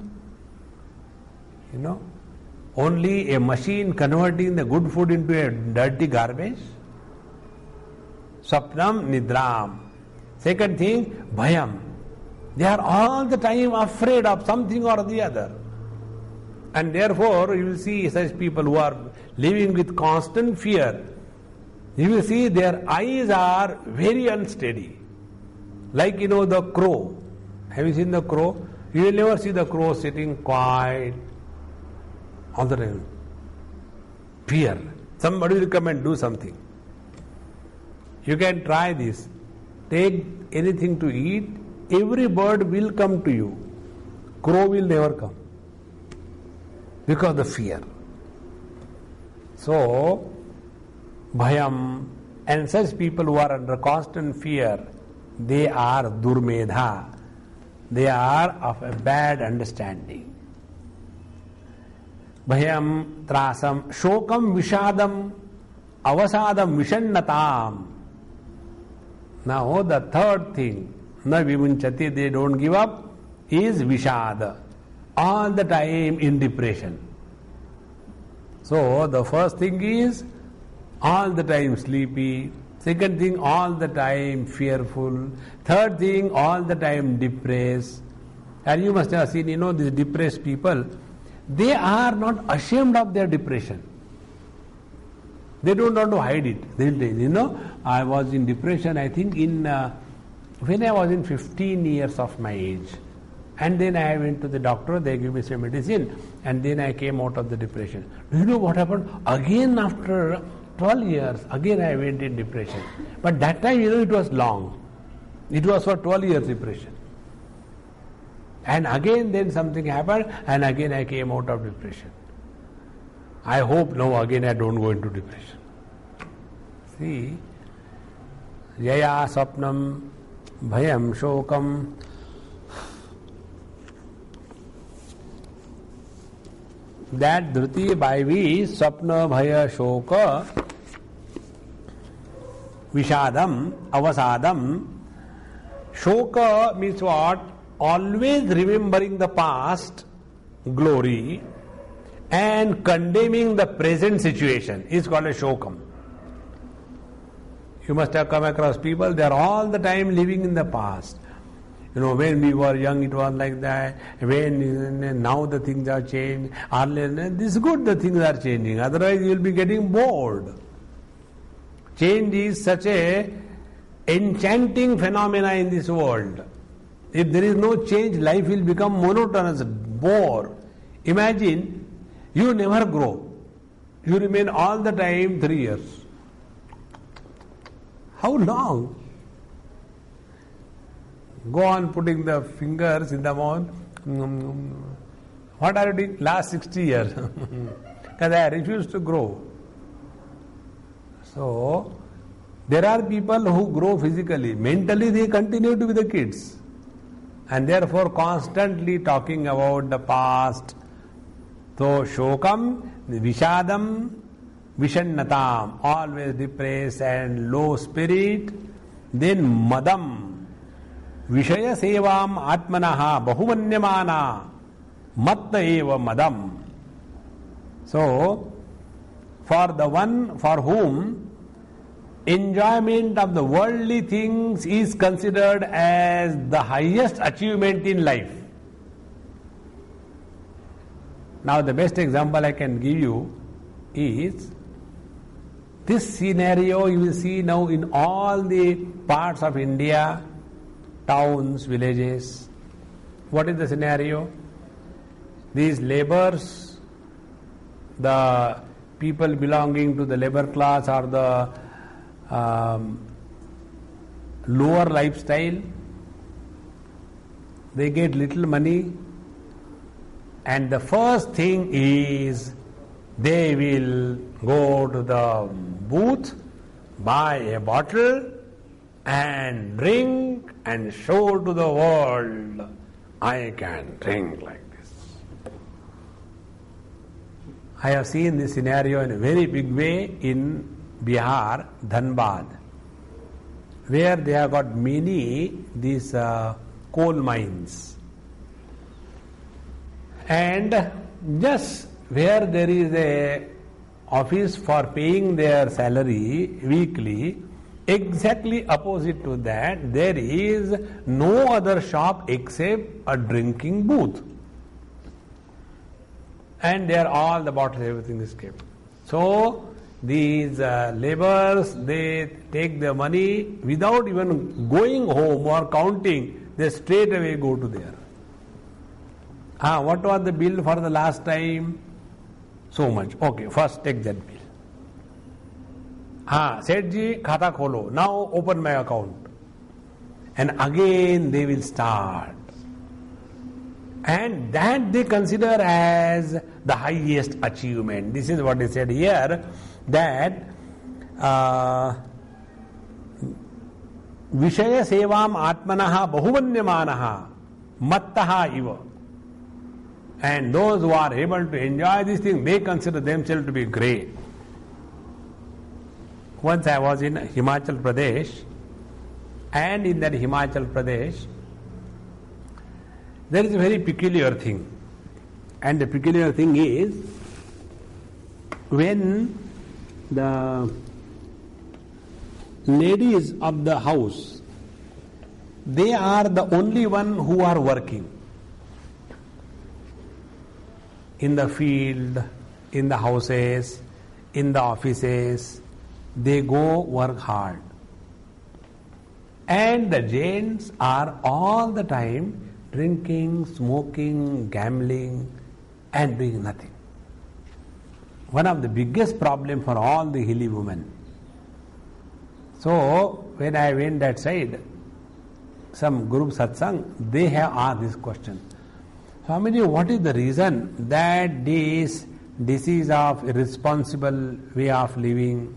Only a machine converting the good food into a dirty garbage? Swapnam Nidram. Second thing, Bhayam. They are all the time afraid of something or the other. And therefore, you will see such people who are living with constant fear. You will see their eyes are very unsteady. Like the crow. Have you seen the crow? You will never see the crow sitting quiet all the time. Fear. Somebody will come and do something. You can try this. Take anything to eat. Every bird will come to you. Crow will never come. Because of the fear. So, Bhayam, and such people who are under constant fear, they are Durmedha. They are of a bad understanding. Bhayam, Trasam, Shokam, Vishadam, Avasadam, Vishannatam. Now the third thing, Na Vimunchati, they don't give up, is Vishada. All the time in depression. So the first thing is all the time sleepy. Second thing, all the time fearful. Third thing, all the time depressed. And you must have seen, these depressed people, they are not ashamed of their depression. They don't want to hide it. They will tell, I was in depression, I think when I was in 15 years of my age. And then I went to the doctor, they gave me some medicine, and then I came out of the depression. Do you know what happened? Again after 12 years, again I went in depression. But that time, it was long. It was for 12 years depression. And again then something happened, and again I came out of depression. I hope now again I don't go into depression. See, Yaya Swapnam, Bhayam Shokam. That Dhruti by which Swapna, Bhaya, Shoka, Vishadam, Avasadam. Shoka means what? Always remembering the past glory and condemning the present situation is called a Shokam. You must have come across people, they are all the time living in the past. When we were young it was like that, when now the things are changed, earlier, this is good the things are changing, otherwise you will be getting bored. Change is such a enchanting phenomena in this world. If there is no change, life will become monotonous, bore. Imagine, you never grow. You remain all the time 3 years. How long? Go on putting the fingers in the mouth. What are you doing? Last 60 years. Because I refuse to grow. So, there are people who grow physically. Mentally they continue to be the kids. And therefore constantly talking about the past. So, Shokam, Vishadam, Vishannatam, always depressed and low spirit. Then Madam, Vishaya Sevam Atmanaha, Bahumanyamana, Matta Eva Madam. So, for the one for whom enjoyment of the worldly things is considered as the highest achievement in life. Now the best example I can give you is this scenario you will see now in all the parts of India, towns, villages. What is the scenario? These laborers, the people belonging to the labor class or the lower lifestyle, they get little money, and the first thing is they will go to the booth, buy a bottle and drink and show to the world, I can drink like this. I have seen this scenario in a very big way in Bihar, Dhanbad, where they have got many these coal mines. And just where there is a office for paying their salary weekly, Exactly opposite to that, there is no other shop except a drinking booth. And there all the bottles, everything is kept. So these laborers, they take the money without even going home or counting, they straight away go to there. What was the bill for the last time? So much. Okay, first take that bill. Sethji, khata kholo. Now open my account. And again they will start. And that they consider as the highest achievement. This is what they said here, that Vishaya sevam atmanaha bahuvanyamanaha mattaha iva. And those who are able to enjoy this thing, they consider themselves to be great. Once I was in Himachal Pradesh, and in that Himachal Pradesh, there is a very peculiar thing. And the peculiar thing is, when the ladies of the house, they are the only one who are working. In the field, in the houses, in the offices, they go work hard. And the gents are all the time drinking, smoking, gambling, and doing nothing. One of the biggest problem for all the hilly women. So, when I went that side, some group satsang, they have asked this question. Swamiji, what is the reason that this disease of irresponsible way of living,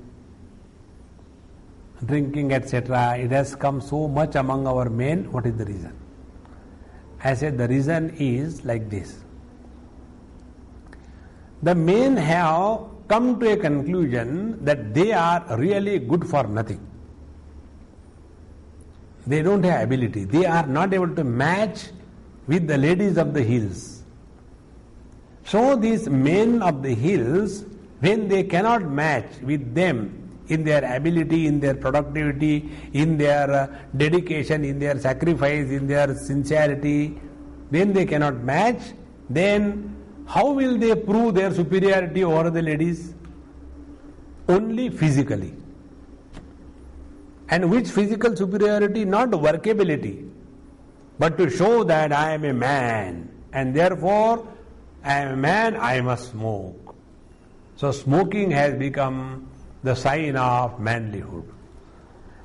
drinking, etc., it has come so much among our men? What is the reason? I said the reason is like this. The men have come to a conclusion that they are really good for nothing. They don't have ability. They are not able to match with the ladies of the hills. So these men of the hills, when they cannot match with them in their ability, in their productivity, in their dedication, in their sacrifice, in their sincerity, when they cannot match, then how will they prove their superiority over the ladies? Only physically. And which physical superiority? Not workability, but to show that I am a man, and therefore I am a man, I must smoke. So smoking has become the sign of manlyhood.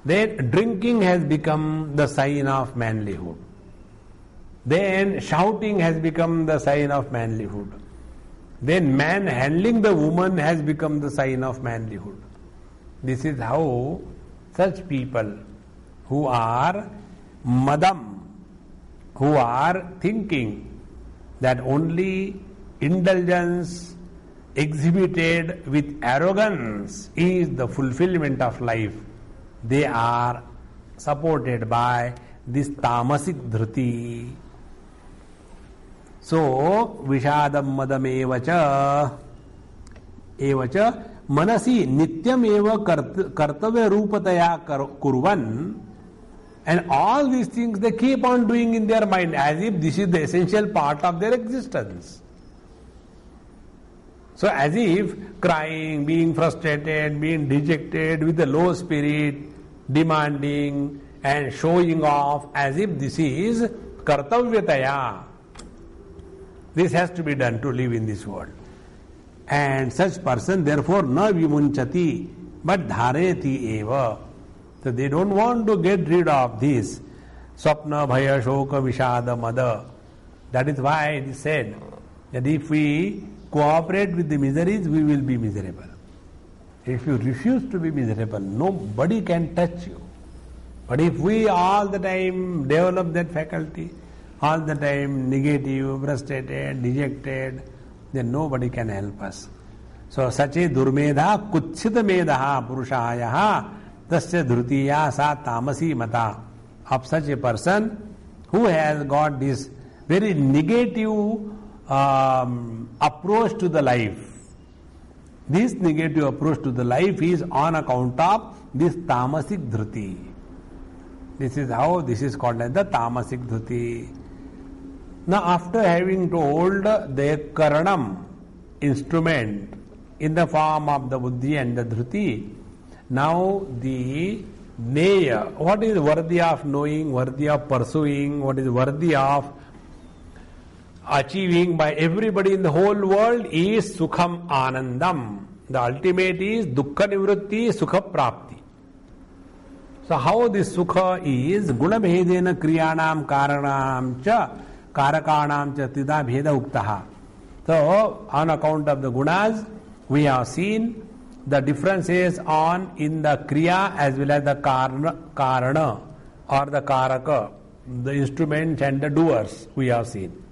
Then drinking has become the sign of manlyhood. Then shouting has become the sign of manlyhood. Then manhandling the woman has become the sign of manlyhood. This is how such people who are madam, who are thinking that only indulgence exhibited with arrogance is the fulfillment of life, they are supported by this tamasic dhruti. So, vishadam madam evacha manasi nityam eva kartavya rupataya kurvan, and all these things they keep on doing in their mind as if this is the essential part of their existence. So as if crying, being frustrated, being dejected, with a low spirit, demanding and showing off, as if this is kartavyataya. This has to be done to live in this world. And such person therefore na vimunchati but dhareti eva. So they don't want to get rid of this swapna bhaya shoka vishada mada. That is why it is said that if we cooperate with the miseries, we will be miserable. If you refuse to be miserable, nobody can touch you. But if we all the time develop that faculty, all the time negative, frustrated, dejected, then nobody can help us. So such a durmedha kuchita medaha purushayaha tasya dhrutiya sa tamasi mata. Of such a person who has got this very negative approach to the life, This negative approach to the life is on account of this tamasic dhruti. This is how this is called as the tamasic dhruti. Now, after having told the karanam, instrument, in the form of the buddhi and the dhruti, now the neya, what is worthy of knowing, worthy of pursuing, what is worthy of achieving by everybody in the whole world is sukham anandam. The ultimate is dukkha nivritti, sukha prapti. So how this sukha is guna bhedena kriyanam karanam cha karakanam cha tida bheda uktaha. So on account of the gunas we have seen the differences on in the kriya as well as the karana or the karaka, the instruments and the doers we have seen.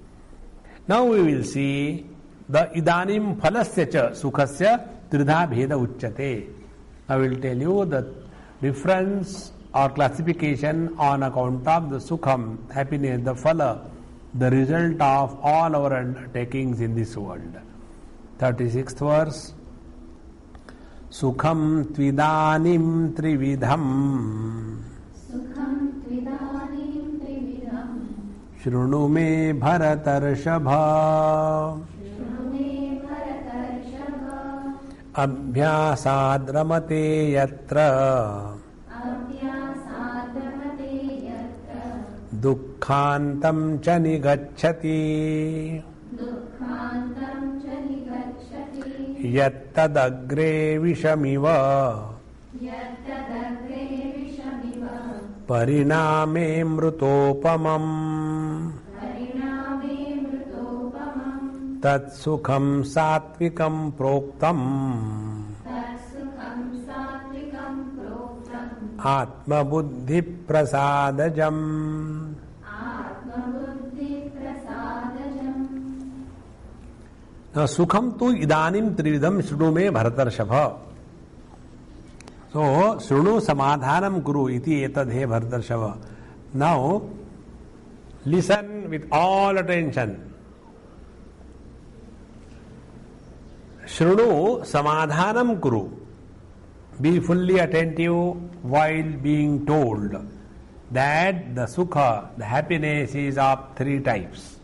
Now we will see the idanim phalasya cha sukhasya tridha bheda uchyate. I will tell you the difference or classification on account of the sukham, happiness, the phala, the result of all our undertakings in this world. 36th verse. Sukham tvidanim trividham. Sukham tvidanim trividham. Shrunu me bharatarshava. Shrunu me bharatarshava. Abhyasad ramate yatra. Abhyasad ramate yatra. Dukkhantam cha nigacchati. Dukkhantam cha nigacchati. Yattadagre vishamiva. Yattadagre vishamiva. Pariname mrutopamam. Pariname mrutopamam. Tat sukham satvikam proktam. Tat sukham satvikam proktam. Atma buddhi prasadajam. Atma buddhi prasadajam. Now sukham tu idanim trividham shrunu me bharatarshava. So shrunu samadhanam kuru iti etadhe bharatarshava. Now listen with all attention. Shrunu samadhanam kuru. Be fully attentive while being told that the sukha, the happiness is of three types.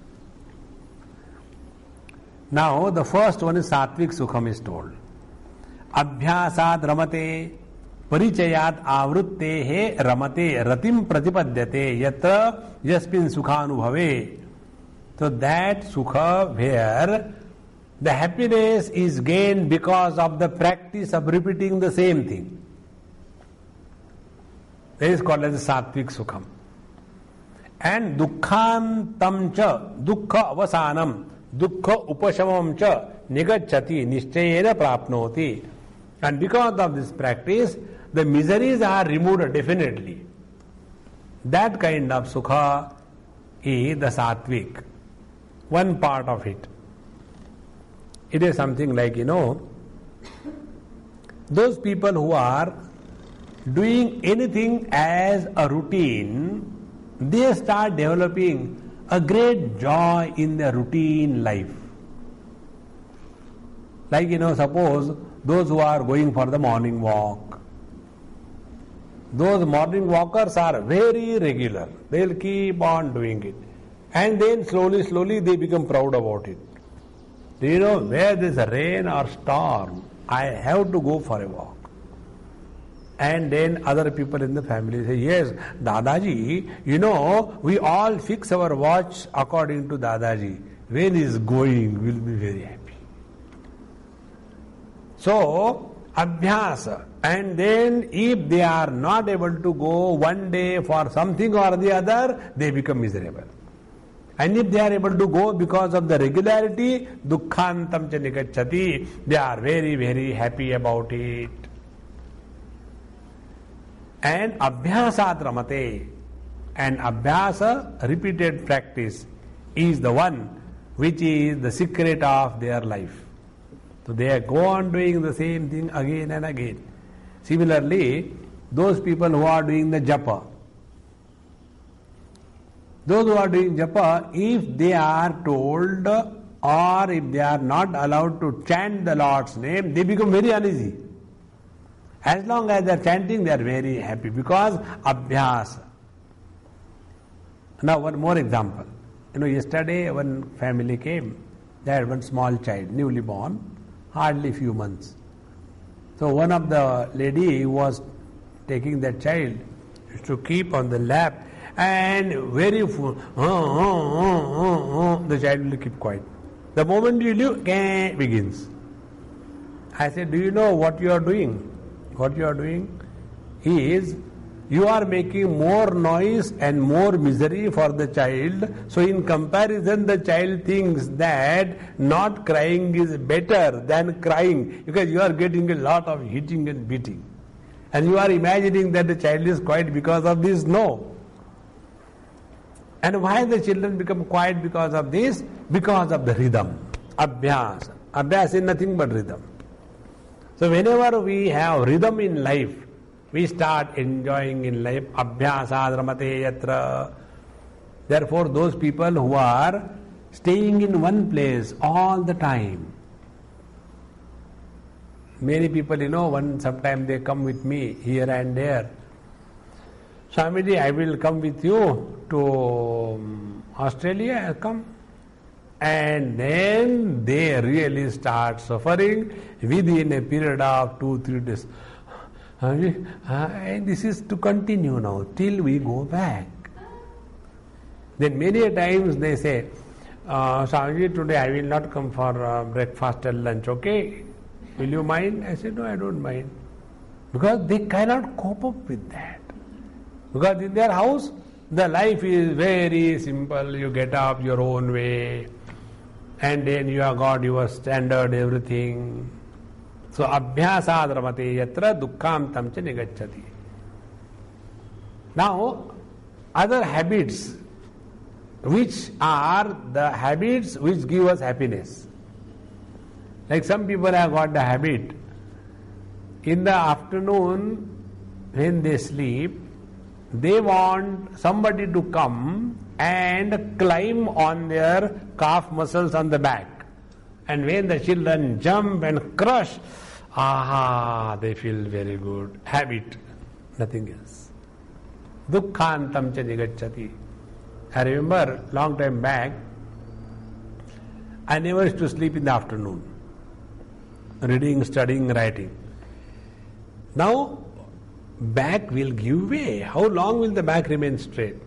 Now the first one is sattvic sukham is told. Abhyasad ramate परिचयात आवृत्ते हे रमते रतिम प्रतिपद्यते यत्र यस्मिन् सुखानुभवे. So that sukha where the happiness is gained because of the practice of repeating the same thing. That is called as sattvic sukham. And dukkhantam cha, dukkha avasanam, dukkha upashamam cha nigacchati nischayena prapnoti. And because of this practice, the miseries are removed definitely. That kind of sukha is the sattvic. One part of it. It is something like, those people who are doing anything as a routine, they start developing a great joy in their routine life. Like, suppose those who are going for the morning walk. Those morning walkers are very regular. They will keep on doing it. And then slowly they become proud about it. Do you know, where there is a rain or storm, I have to go for a walk. And then other people in the family say, yes, Dadaji, we all fix our watch according to Dadaji. When he is going, we will be very happy. So, abhyasa. And then if they are not able to go one day for something or the other, they become miserable. And if they are able to go because of the regularity, dukkhantam cha nigacchati, they are very, very happy about it. And abhyasat ramate. And abhyasa, repeated practice, is the one which is the secret of their life. So they go on doing the same thing again and again. Similarly, those people who are doing the japa, if they are told or if they are not allowed to chant the Lord's name, they become very uneasy. As long as they are chanting, they are very happy because abhyas. Now one more example. Yesterday one family came. They had one small child, newly born, hardly few months. So one of the lady who was taking that child used to keep on the lap and very full, the child will keep quiet. The moment you leave, begins. I said, do you know what you are doing? What you are doing is you are making more noise and more misery for the child. So in comparison, the child thinks that not crying is better than crying because you are getting a lot of hitting and beating. And you are imagining that the child is quiet because of this. No. And why the children become quiet because of this? Because of the rhythm. Abhyas. Abhyas is nothing but rhythm. So whenever we have rhythm in life, we start enjoying in life. Abhyasad ramate yatra. Therefore, those people who are staying in one place all the time. Many people, sometimes they come with me here and there. Swamiji, I will come with you to Australia. I'll come. And then they really start suffering within a period of 2-3 days. And this is to continue now till we go back. Then many times they say, Swamiji, today I will not come for breakfast and lunch, okay? Will you mind? I said, no, I don't mind. Because they cannot cope up with that. Because in their house, the life is very simple. You get up your own way, and then you have got your standard, everything. So, abhyasad ramate yatra dukkhantam cha nigacchati. Now, other habits, which are the habits which give us happiness. Like some people have got the habit, in the afternoon, when they sleep, they want somebody to come and climb on their calf muscles on the back. And when the children jump and crush, they feel very good. Habit, nothing else. Dukkhantam cha nigacchati. I remember long time back, I never used to sleep in the afternoon. Reading, studying, writing. Now, back will give way. How long will the back remain straight?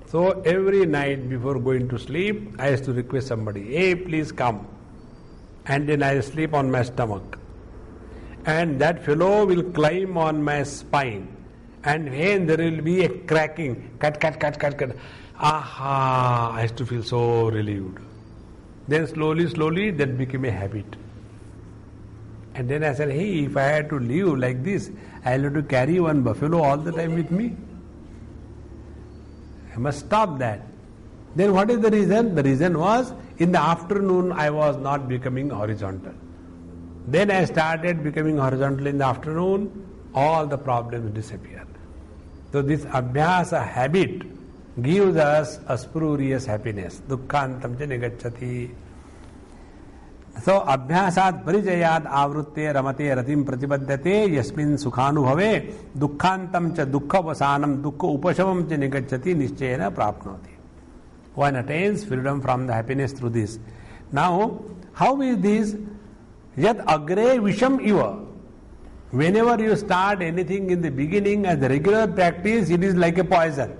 So every night before going to sleep, I used to request somebody, hey, please come. And then I sleep on my stomach. And that fellow will climb on my spine. And when there will be a cracking, cut. I used to feel so relieved. Then slowly that became a habit. And then I said, hey, if I had to live like this, I'll have to carry one buffalo all the time with me. I must stop that. Then what is the reason? The reason was, in the afternoon I was not becoming horizontal. Then I started becoming horizontal in the afternoon, all the problems disappear. So this abhyasa habit gives us a spurious happiness. Dukkhantam cha nigacchati. So, abhyasad parijayad avrutte ramate ratim pratipadyate yasmin sukhanubhave dukkhantam cha dukkha vasanam dukkha upashamam cha nigacchati nischayena prapnoti. One attains freedom from the happiness through this. Now, how is this? Yat agre visham iva. Whenever you start anything in the beginning as a regular practice, it is like a poison.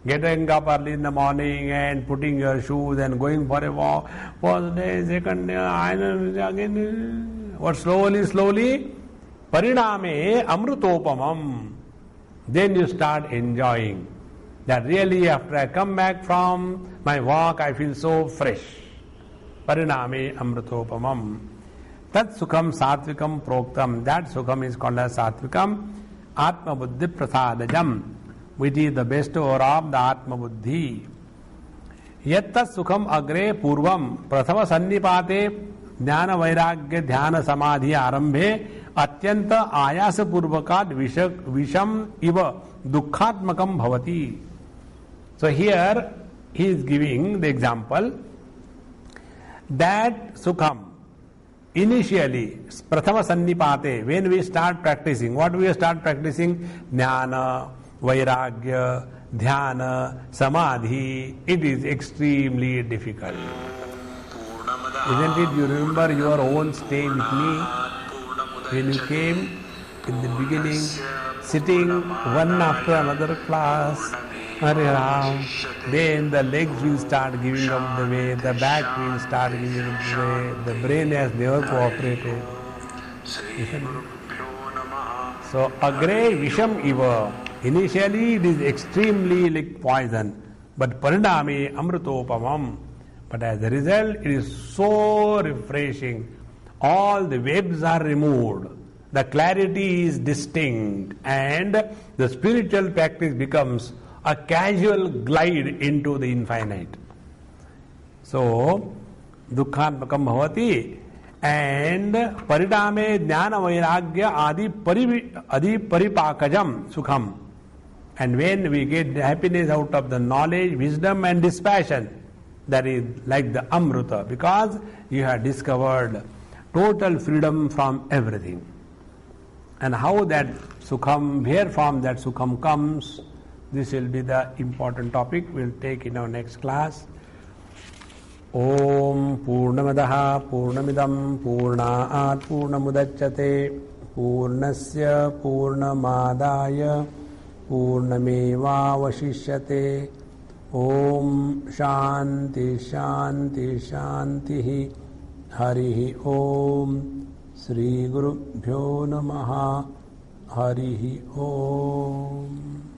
Getting up early in the morning and putting your shoes and going for a walk, first day, second day, again, what slowly, pariname amrutopamam. Then you start enjoying. That really after I come back from my walk, I feel so fresh. Pariname amrutopamam. Tat sukham satvikam proktam. That sukham is called as satvikam. Atma buddhi prasadajam, which is the bestower of the Atma Buddhi. Yatta sukham agre purvam prathama sannipate jnana vairagya dhyana samadhi arambhe atyanta ayasa purvakat visham iva dukkhatmakam bhavati. So here he is giving the example. That Sukham, initially, Prathama Sannipate, when we start practicing, what we start practicing? Jnana, Vairagya, Dhyana, Samadhi. It is extremely difficult. Isn't it? You remember your own stay with me when you came in the beginning, sitting one after another class. Hare Ram. Then the legs will start giving up the way, the back will start giving up the way, the brain has never cooperated. Isn't it? So, agre visham iva. Initially it is extremely like poison, but pariname amritopamam. But as a result, it is so refreshing. All the webs are removed. The clarity is distinct, and the spiritual practice becomes a casual glide into the infinite. So, dukkhanmakam bhavati, and pariname jnana vairagya adi paripakajam sukham. And when we get the happiness out of the knowledge, wisdom and dispassion, that is like the amruta, because you have discovered total freedom from everything. And how that sukham, where from that sukham comes, this will be the important topic we'll take in our next class. Om Purnamadaha Purnamidam Purnaat Purnamudachyate Purnasya Purnamadaya Purnameva Vashishyate. Om Shanti Shanti Shanti Harihi Om Sri Gurubhyo Namaha Harihi Om.